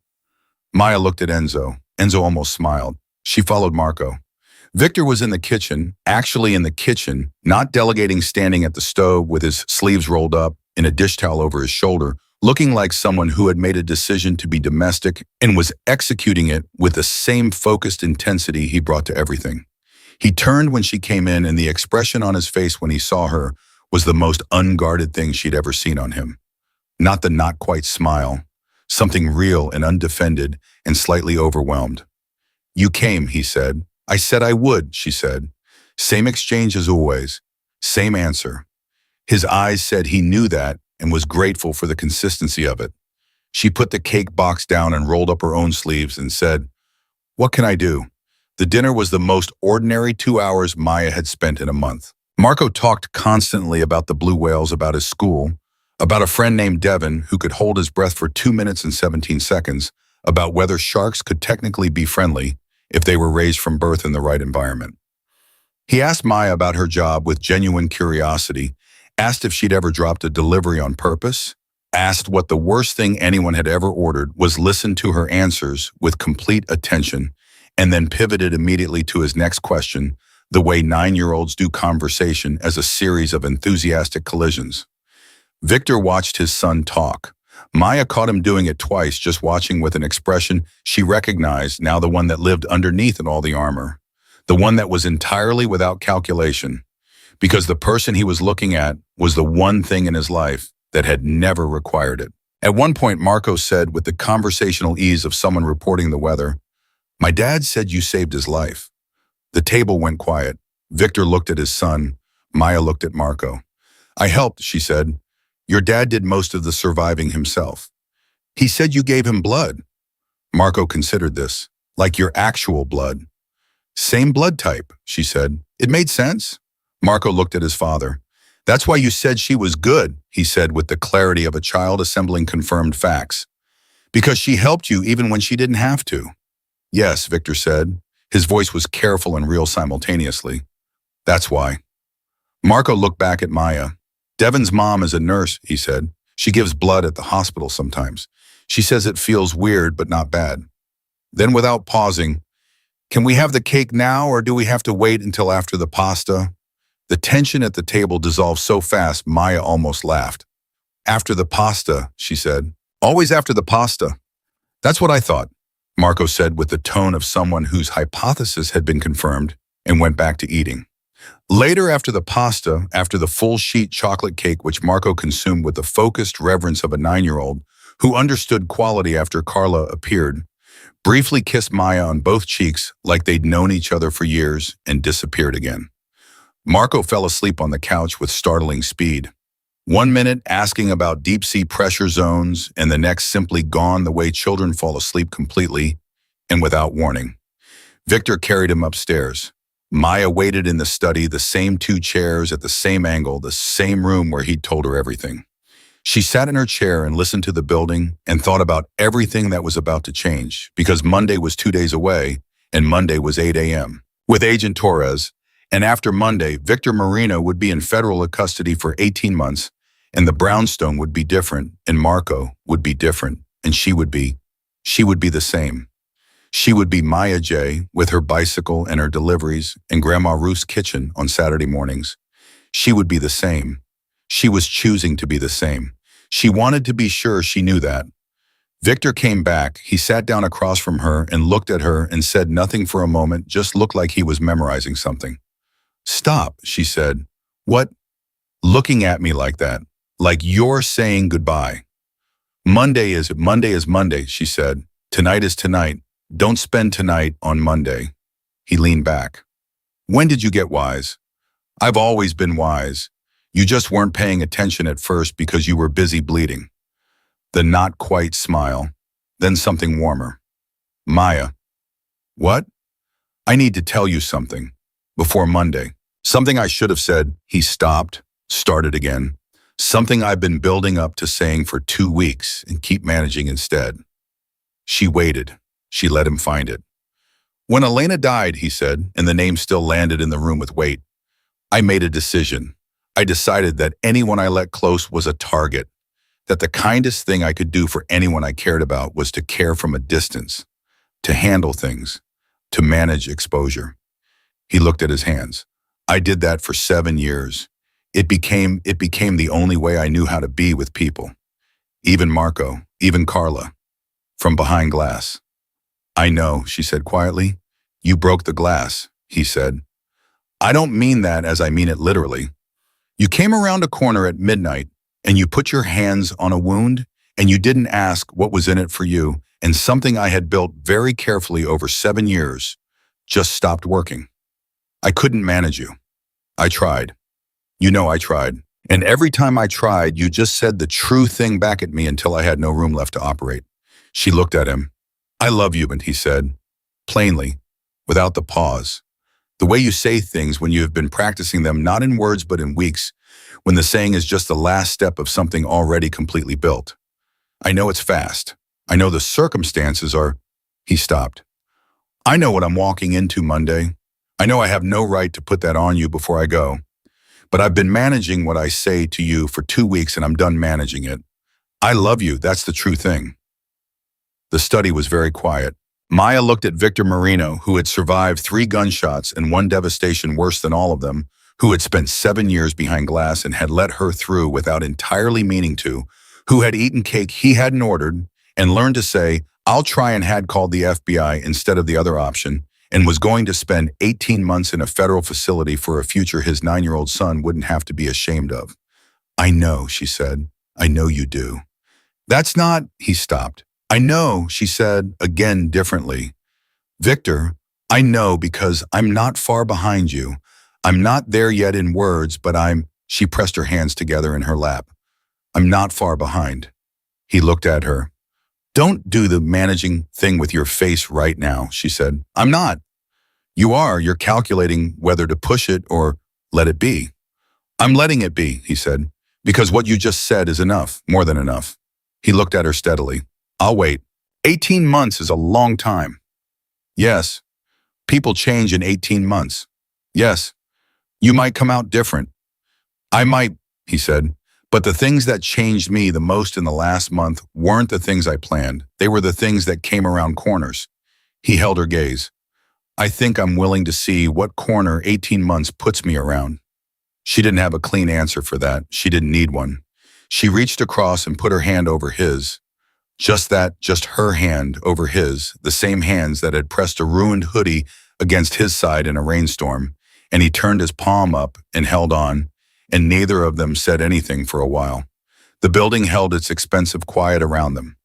A: Maya looked at Enzo. Enzo almost smiled. She followed Marco. Victor was in the kitchen, actually in the kitchen, not delegating, standing at the stove with his sleeves rolled up, in a dish towel over his shoulder, looking like someone who had made a decision to be domestic and was executing it with the same focused intensity he brought to everything. He turned when she came in, and the expression on his face when he saw her was the most unguarded thing she'd ever seen on him. Not the not-quite smile, something real and undefended and slightly overwhelmed. "You came," he said. "I said I would," she said. Same exchange as always. Same answer. His eyes said he knew that and was grateful for the consistency of it. She put the cake box down and rolled up her own sleeves and said, "What can I do?" The dinner was the most ordinary 2 hours Maya had spent in a month. Marco talked constantly about the blue whales, about his school, about a friend named Devin who could hold his breath for 2 minutes and 17 seconds, about whether sharks could technically be friendly if they were raised from birth in the right environment. He asked Maya about her job with genuine curiosity, asked if she'd ever dropped a delivery on purpose, asked what the worst thing anyone had ever ordered was, listened to her answers with complete attention, and then pivoted immediately to his next question, the way 9-year-olds do conversation, as a series of enthusiastic collisions. Victor watched his son talk. Maya caught him doing it twice, just watching with an expression she recognized, now the one that lived underneath in all the armor, the one that was entirely without calculation, because the person he was looking at was the one thing in his life that had never required it. At one point, Marco said, with the conversational ease of someone reporting the weather, "My dad said you saved his life." The table went quiet. Victor looked at his son. Maya looked at Marco. "I helped," she said. "Your dad did most of the surviving himself." "He said you gave him blood." Marco considered this. "Like your actual blood." "Same blood type," she said. "It made sense." Marco looked at his father. "That's why you said she was good," he said with the clarity of a child assembling confirmed facts. "Because she helped you even when she didn't have to." "Yes," Victor said. His voice was careful and real simultaneously. "That's why." Marco looked back at Maya. "Devin's mom is a nurse," he said. "She gives blood at the hospital sometimes. She says it feels weird, but not bad." Then, without pausing, "Can we have the cake now, or do we have to wait until after the pasta?" The tension at the table dissolved so fast, Maya almost laughed. "After the pasta," she said. "Always after the pasta." "That's what I thought," Marco said with the tone of someone whose hypothesis had been confirmed, and went back to eating. Later, after the pasta, after the full-sheet chocolate cake which Marco consumed with the focused reverence of a 9-year-old who understood quality after Carla appeared, briefly kissed Maya on both cheeks like they'd known each other for years, and disappeared again. Marco fell asleep on the couch with startling speed. 1 minute asking about deep-sea pressure zones, and the next simply gone the way children fall asleep completely and without warning. Victor carried him upstairs. Maya waited in the study, the same 2 chairs at the same angle, the same room where he'd told her everything. She sat in her chair and listened to the building and thought about everything that was about to change, because Monday was 2 days away, and Monday was 8 a.m. with Agent Torres, and after Monday, Victor Marino would be in federal custody for 18 months, And the brownstone would be different, and Marco would be different, and she would be the same. She would be Maya J. with her bicycle and her deliveries and Grandma Ruth's kitchen on Saturday mornings. She would be the same. She was choosing to be the same. She wanted to be sure she knew that. Victor came back. He sat down across from her and looked at her and said nothing for a moment, just looked like he was memorizing something. "Stop," she said. "What? Looking at me like that? Like you're saying goodbye." Monday is Monday, she said. "Tonight is tonight. Don't spend tonight on Monday." He leaned back. "When did you get wise?" "I've always been wise. You just weren't paying attention at first because you were busy bleeding." The not quite smile, then something warmer. "Maya." "What?" "I need to tell you something. Before Monday." Something I should have said. He stopped, started again. Something I've been building up to saying for 2 weeks and keep managing instead. She waited. She let him find it. "When Elena died," he said, and the name still landed in the room with weight, "I made a decision. I decided that anyone I let close was a target, that the kindest thing I could do for anyone I cared about was to care from a distance, to handle things, to manage exposure." He looked at his hands. "I did that for 7 years. It became the only way I knew how to be with people. Even Marco, even Carla, from behind glass." "I know," she said quietly. "You broke the glass," he said. "I don't mean that as I mean it literally. You came around a corner at midnight and you put your hands on a wound and you didn't ask what was in it for you, and something I had built very carefully over 7 years just stopped working. I couldn't manage you. I tried. You know I tried. And every time I tried, you just said the true thing back at me until I had no room left to operate." She looked at him. "I love you," and he said, plainly, without the pause. "The way you say things when you have been practicing them not in words but in weeks, when the saying is just the last step of something already completely built. I know it's fast. I know the circumstances are—" He stopped. "I know what I'm walking into Monday. I know I have no right to put that on you before I go. But I've been managing what I say to you for 2 weeks and I'm done managing it. I love you, that's the true thing." The study was very quiet. Maya looked at Victor Marino, who had survived 3 gunshots and 1 devastation worse than all of them, who had spent 7 years behind glass and had let her through without entirely meaning to, who had eaten cake he hadn't ordered and learned to say, "I'll try," and had called the FBI instead of the other option, and was going to spend 18 months in a federal facility for a future his 9-year-old son wouldn't have to be ashamed of. "I know," she said. "I know you do." "That's not—" He stopped. "I know," she said, again differently. "Victor, I know because I'm not far behind you. I'm not there yet in words, but I'm—" She pressed her hands together in her lap. "I'm not far behind." He looked at her. "Don't do the managing thing with your face right now," she said. "I'm not." "You are. You're calculating whether to push it or let it be." "I'm letting it be," he said, "because what you just said is enough, more than enough." He looked at her steadily. "I'll wait. 18 months is a long time." "Yes. People change in 18 months. Yes. You might come out different." "I might," he said. "But the things that changed me the most in the last month weren't the things I planned. They were the things that came around corners." He held her gaze. "I think I'm willing to see what corner 18 months puts me around." She didn't have a clean answer for that. She didn't need one. She reached across and put her hand over his. Just that, just her hand over his, the same hands that had pressed a ruined hoodie against his side in a rainstorm, and he turned his palm up and held on, and neither of them said anything for a while. The building held its expensive quiet around them.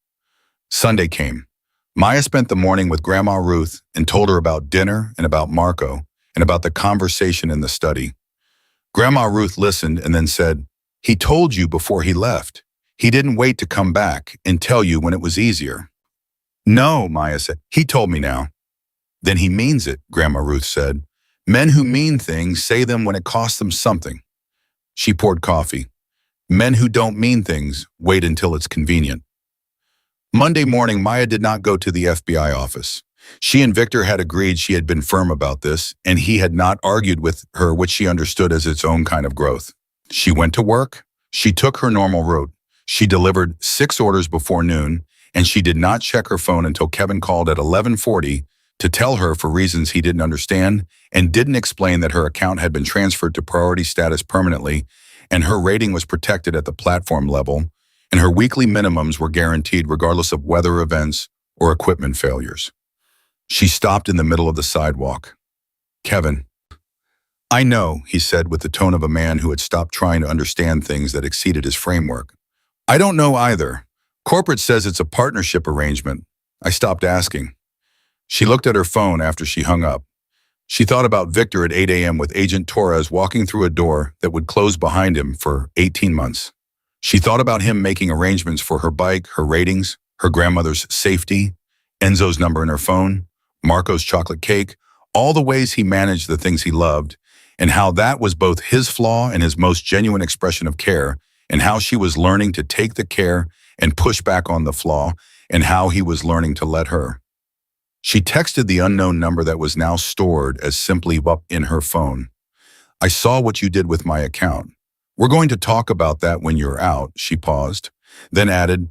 A: Sunday came. Maya spent the morning with Grandma Ruth and told her about dinner and about Marco and about the conversation in the study. Grandma Ruth listened and then said, "He told you before he left. He didn't wait to come back and tell you when it was easier." "No," Maya said. "He told me now." "Then he means it," Grandma Ruth said. "Men who mean things say them when it costs them something." She poured coffee. "Men who don't mean things wait until it's convenient." Monday morning, Maya did not go to the FBI office. She and Victor had agreed she had been firm about this, and he had not argued with her, which she understood as its own kind of growth. She went to work, She took her normal route. She delivered 6 orders before noon, and she did not check her phone until Kevin called at 11:40 to tell her, for reasons he didn't understand, and didn't explain, that her account had been transferred to priority status permanently, and her rating was protected at the platform level, and her weekly minimums were guaranteed regardless of weather events or equipment failures. She stopped in the middle of the sidewalk. "Kevin." "I know," he said with the tone of a man who had stopped trying to understand things that exceeded his framework. "I don't know either. Corporate says it's a partnership arrangement. I stopped asking." She looked at her phone after she hung up. She thought about Victor at 8 a.m. with Agent Torres walking through a door that would close behind him for 18 months. She thought about him making arrangements for her bike, her ratings, her grandmother's safety, Enzo's number in her phone, Marco's chocolate cake, all the ways he managed the things he loved, and how that was both his flaw and his most genuine expression of care, and how she was learning to take the care and push back on the flaw, and how he was learning to let her. She texted the unknown number that was now stored as simply up in her phone. "I saw what you did with my account. We're going to talk about that when you're out." She paused, then added,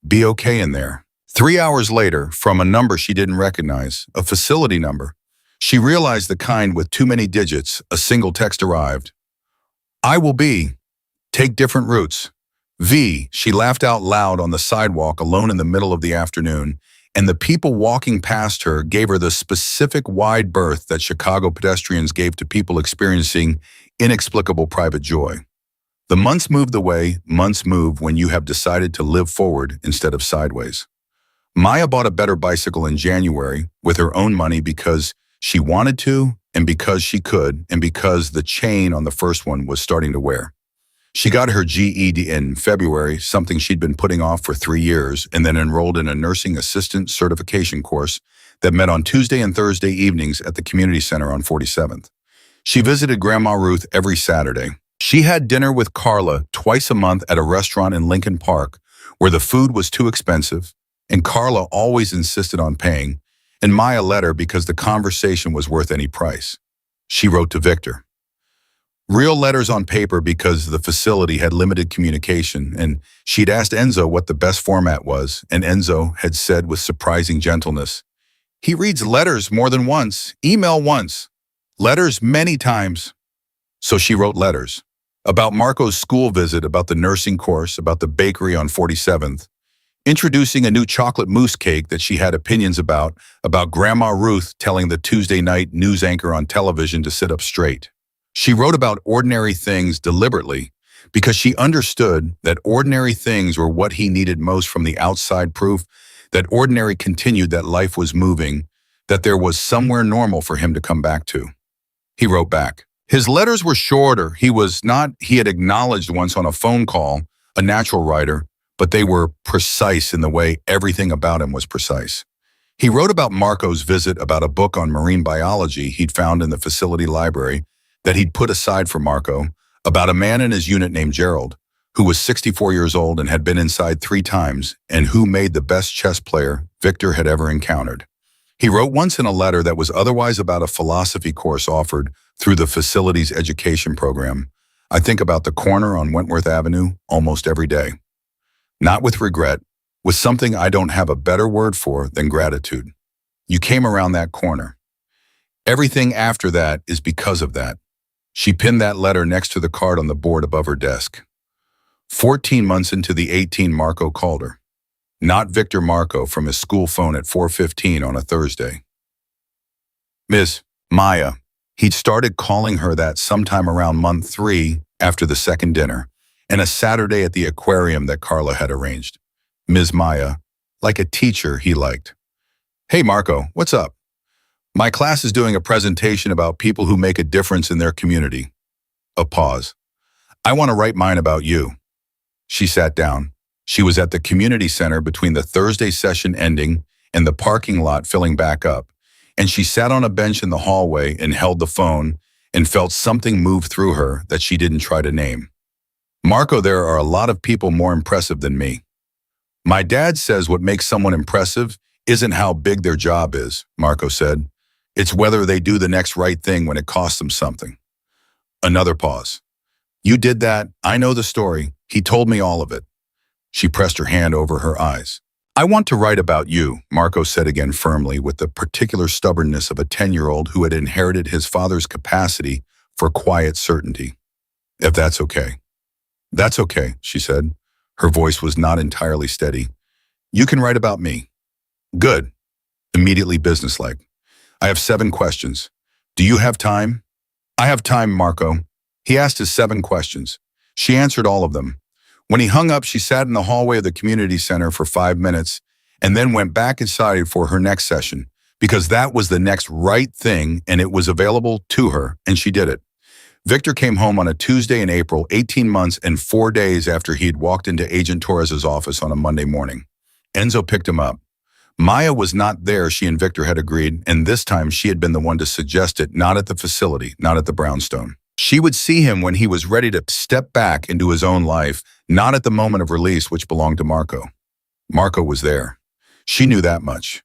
A: "Be okay in there." 3 hours later, from a number she didn't recognize, a facility number, she realized the kind with too many digits, a single text arrived. "I will be. Take different routes. V." She laughed out loud on the sidewalk alone in the middle of the afternoon, and the people walking past her gave her the specific wide berth that Chicago pedestrians gave to people experiencing inexplicable private joy. The months move the way months move when you have decided to live forward instead of sideways. Maya bought a better bicycle in January with her own money because she wanted to, and because she could, and because the chain on the first one was starting to wear. She got her GED in February, something she'd been putting off for 3 years, and then enrolled in a nursing assistant certification course that met on Tuesday and Thursday evenings at the community center on 47th. She visited Grandma Ruth every Saturday. She had dinner with Carla twice a month at a restaurant in Lincoln Park where the food was too expensive, and Carla always insisted on paying, and Maya let her because the conversation was worth any price. She wrote to Victor. Real letters on paper because the facility had limited communication, and she'd asked Enzo what the best format was, and Enzo had said with surprising gentleness, "He reads letters more than once, email once, letters many times." So she wrote letters about Marco's school visit, about the nursing course, about the bakery on 47th, introducing a new chocolate mousse cake that she had opinions about Grandma Ruth telling the Tuesday night news anchor on television to sit up straight. She wrote about ordinary things deliberately because she understood that ordinary things were what he needed most from the outside, proof that ordinary continued, that life was moving, that there was somewhere normal for him to come back to. He wrote back. His letters were shorter. He had acknowledged once on a phone call, a natural writer, but they were precise in the way everything about him was precise. He wrote about Marco's visit, about a book on marine biology he'd found in the facility library that he'd put aside for Marco, about a man in his unit named Gerald, who was 64 years old and had been inside 3 times, and who made the best chess player Victor had ever encountered. He wrote once in a letter that was otherwise about a philosophy course offered through the facility's education program. "I think about the corner on Wentworth Avenue almost every day. Not with regret, with something I don't have a better word for than gratitude. You came around that corner. Everything after that is because of that." She pinned that letter next to the card on the board above her desk. 14 months into the 18, Marco called her. Not Victor Marco, from his school phone at 4:15 on a Thursday. "Miss Maya." He'd started calling her that sometime around month 3 after the second dinner, and a Saturday at the aquarium that Carla had arranged. Ms. Maya, like a teacher he liked. "Hey Marco, what's up? My class is doing a presentation about people who make a difference in their community." A pause. "I want to write mine about you." She sat down. She was at the community center between the Thursday session ending and the parking lot filling back up, and she sat on a bench in the hallway and held the phone and felt something move through her that she didn't try to name. "Marco, there are a lot of people more impressive than me. My dad says what makes someone impressive isn't how big their job is," Marco said. "It's whether they do the next right thing when it costs them something." Another pause. You did that. I know the story. He told me all of it. She pressed her hand over her eyes. I want to write about you, Marco said again firmly, with the particular stubbornness of a 10-year-old who had inherited his father's capacity for quiet certainty. If that's okay. That's okay, she said. Her voice was not entirely steady. You can write about me. Good. Immediately businesslike. I have 7 questions. Do you have time? I have time, Marco. He asked his 7 questions. She answered all of them. When he hung up, she sat in the hallway of the community center for 5 minutes and then went back inside for her next session because that was the next right thing and it was available to her, and she did it. Victor came home on a Tuesday in April, 18 months and 4 days after he had walked into Agent Torres's office on a Monday morning. Enzo picked him up. Maya was not there, she and Victor had agreed, and this time she had been the one to suggest it, not at the facility, not at the brownstone. She would see him when he was ready to step back into his own life, not at the moment of release which belonged to Marco. Marco was there. She knew that much.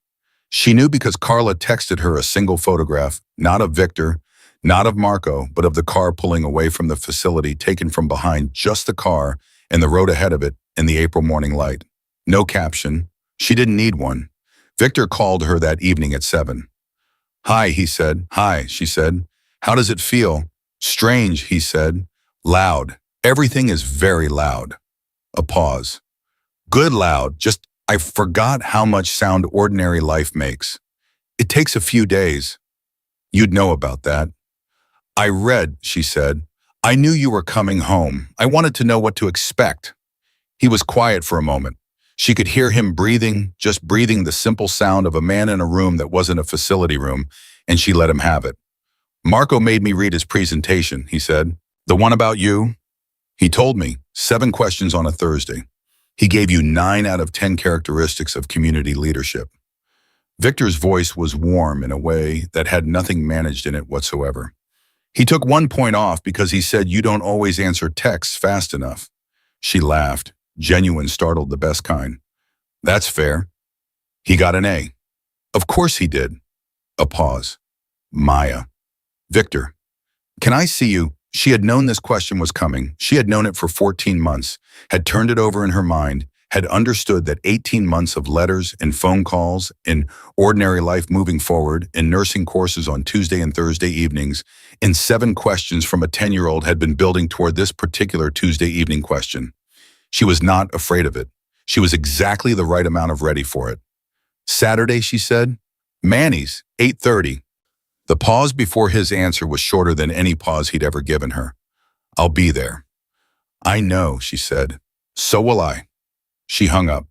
A: She knew because Carla texted her a single photograph, not of Victor, not of Marco, but of the car pulling away from the facility, taken from behind just the car and the road ahead of it in the April morning light. No caption. She didn't need one. Victor called her that evening at 7. Hi, he said. Hi, she said. How does it feel? Strange, he said. Loud. Everything is very loud. A pause. Good loud. Just, I forgot how much sound ordinary life makes. It takes a few days. You'd know about that. I read, she said. I knew you were coming home. I wanted to know what to expect. He was quiet for a moment. She could hear him breathing, just breathing the simple sound of a man in a room that wasn't a facility room, and she let him have it. Marco made me read his presentation, he said. The one about you? He told me, 7 questions on a Thursday. He gave you 9 out of 10 characteristics of community leadership. Victor's voice was warm in a way that had nothing managed in it whatsoever. He took 1 point off because he said you don't always answer texts fast enough. She laughed. Genuine, startled, the best kind. That's fair. He got an A. Of course he did. A pause. Maya. Victor. Can I see you? She had known this question was coming. She had known it for 14 months, had turned it over in her mind, had understood that 18 months of letters and phone calls, in ordinary life moving forward, in nursing courses on Tuesday and Thursday evenings, in 7 questions from a 10-year-old had been building toward this particular Tuesday evening question. She was not afraid of it. She was exactly the right amount of ready for it. Saturday, she said. Manny's, 8:30. The pause before his answer was shorter than any pause he'd ever given her. I'll be there. I know, she said. So will I. She hung up.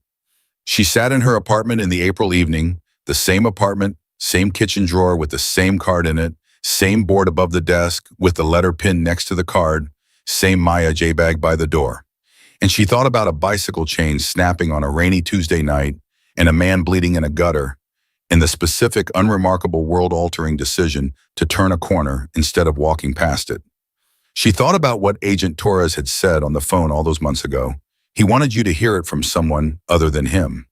A: She sat in her apartment in the April evening, the same apartment, same kitchen drawer with the same card in it, same board above the desk with the letter pinned next to the card, same Maya J bag by the door. And she thought about a bicycle chain snapping on a rainy Tuesday night and a man bleeding in a gutter and the specific, unremarkable, world-altering decision to turn a corner instead of walking past it. She thought about what Agent Torres had said on the phone all those months ago. He wanted you to hear it from someone other than him.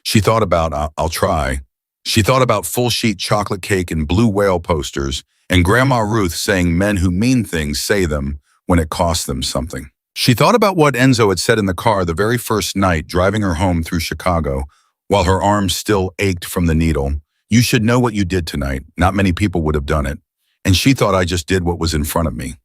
A: She thought about, I'll try. She thought about full-sheet chocolate cake and blue whale posters and Grandma Ruth saying men who mean things say them when it costs them something. She thought about what Enzo had said in the car the very first night driving her home through Chicago while her arms still ached from the needle. You should know what you did tonight. Not many people would have done it. And she thought I just did what was in front of me.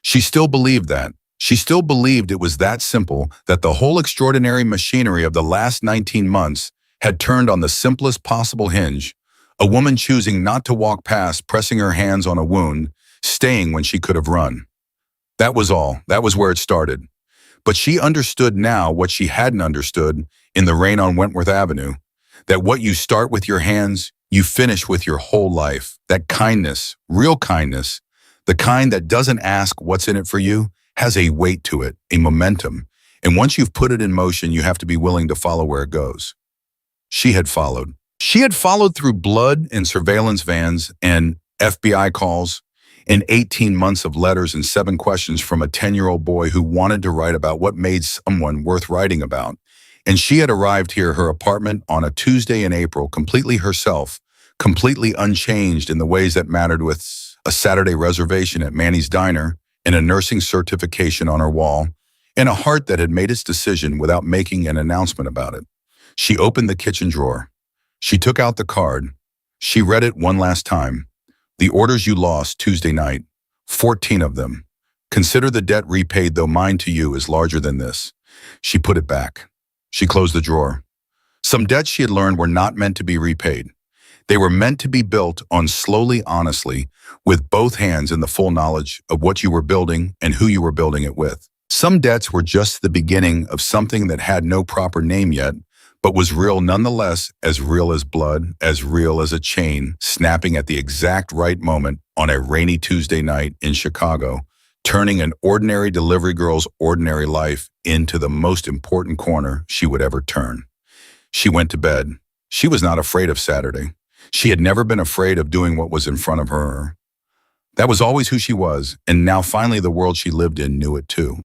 A: She still believed that. She still believed it was that simple, that the whole extraordinary machinery of the last 19 months had turned on the simplest possible hinge, a woman choosing not to walk past, pressing her hands on a wound, staying when she could have run. That was all. That was where it started. But she understood now what she hadn't understood in the rain on Wentworth Avenue, that what you start with your hands, you finish with your whole life. That kindness, real kindness, the kind that doesn't ask what's in it for you, has a weight to it, a momentum. And once you've put it in motion, you have to be willing to follow where it goes. She had followed. She had followed through blood and surveillance vans and FBI calls, and 18 months of letters and 7 questions from a 10-year-old boy who wanted to write about what made someone worth writing about. And she had arrived here, her apartment, on a Tuesday in April, completely herself, completely unchanged in the ways that mattered, with a Saturday reservation at Manny's Diner and a nursing certification on her wall, and a heart that had made its decision without making an announcement about it. She opened the kitchen drawer. She took out the card. She read it one last time. The orders you lost Tuesday night, 14 of them. Consider the debt repaid, though mine to you is larger than this. She put it back. She closed the drawer. Some debts she had learned were not meant to be repaid. They were meant to be built on slowly, honestly, with both hands in the full knowledge of what you were building and who you were building it with. Some debts were just the beginning of something that had no proper name yet, but was real nonetheless, as real as blood, as real as a chain, snapping at the exact right moment on a rainy Tuesday night in Chicago, turning an ordinary delivery girl's ordinary life into the most important corner she would ever turn. She went to bed. She was not afraid of Saturday. She had never been afraid of doing what was in front of her. That was always who she was, and now finally the world she lived in knew it too.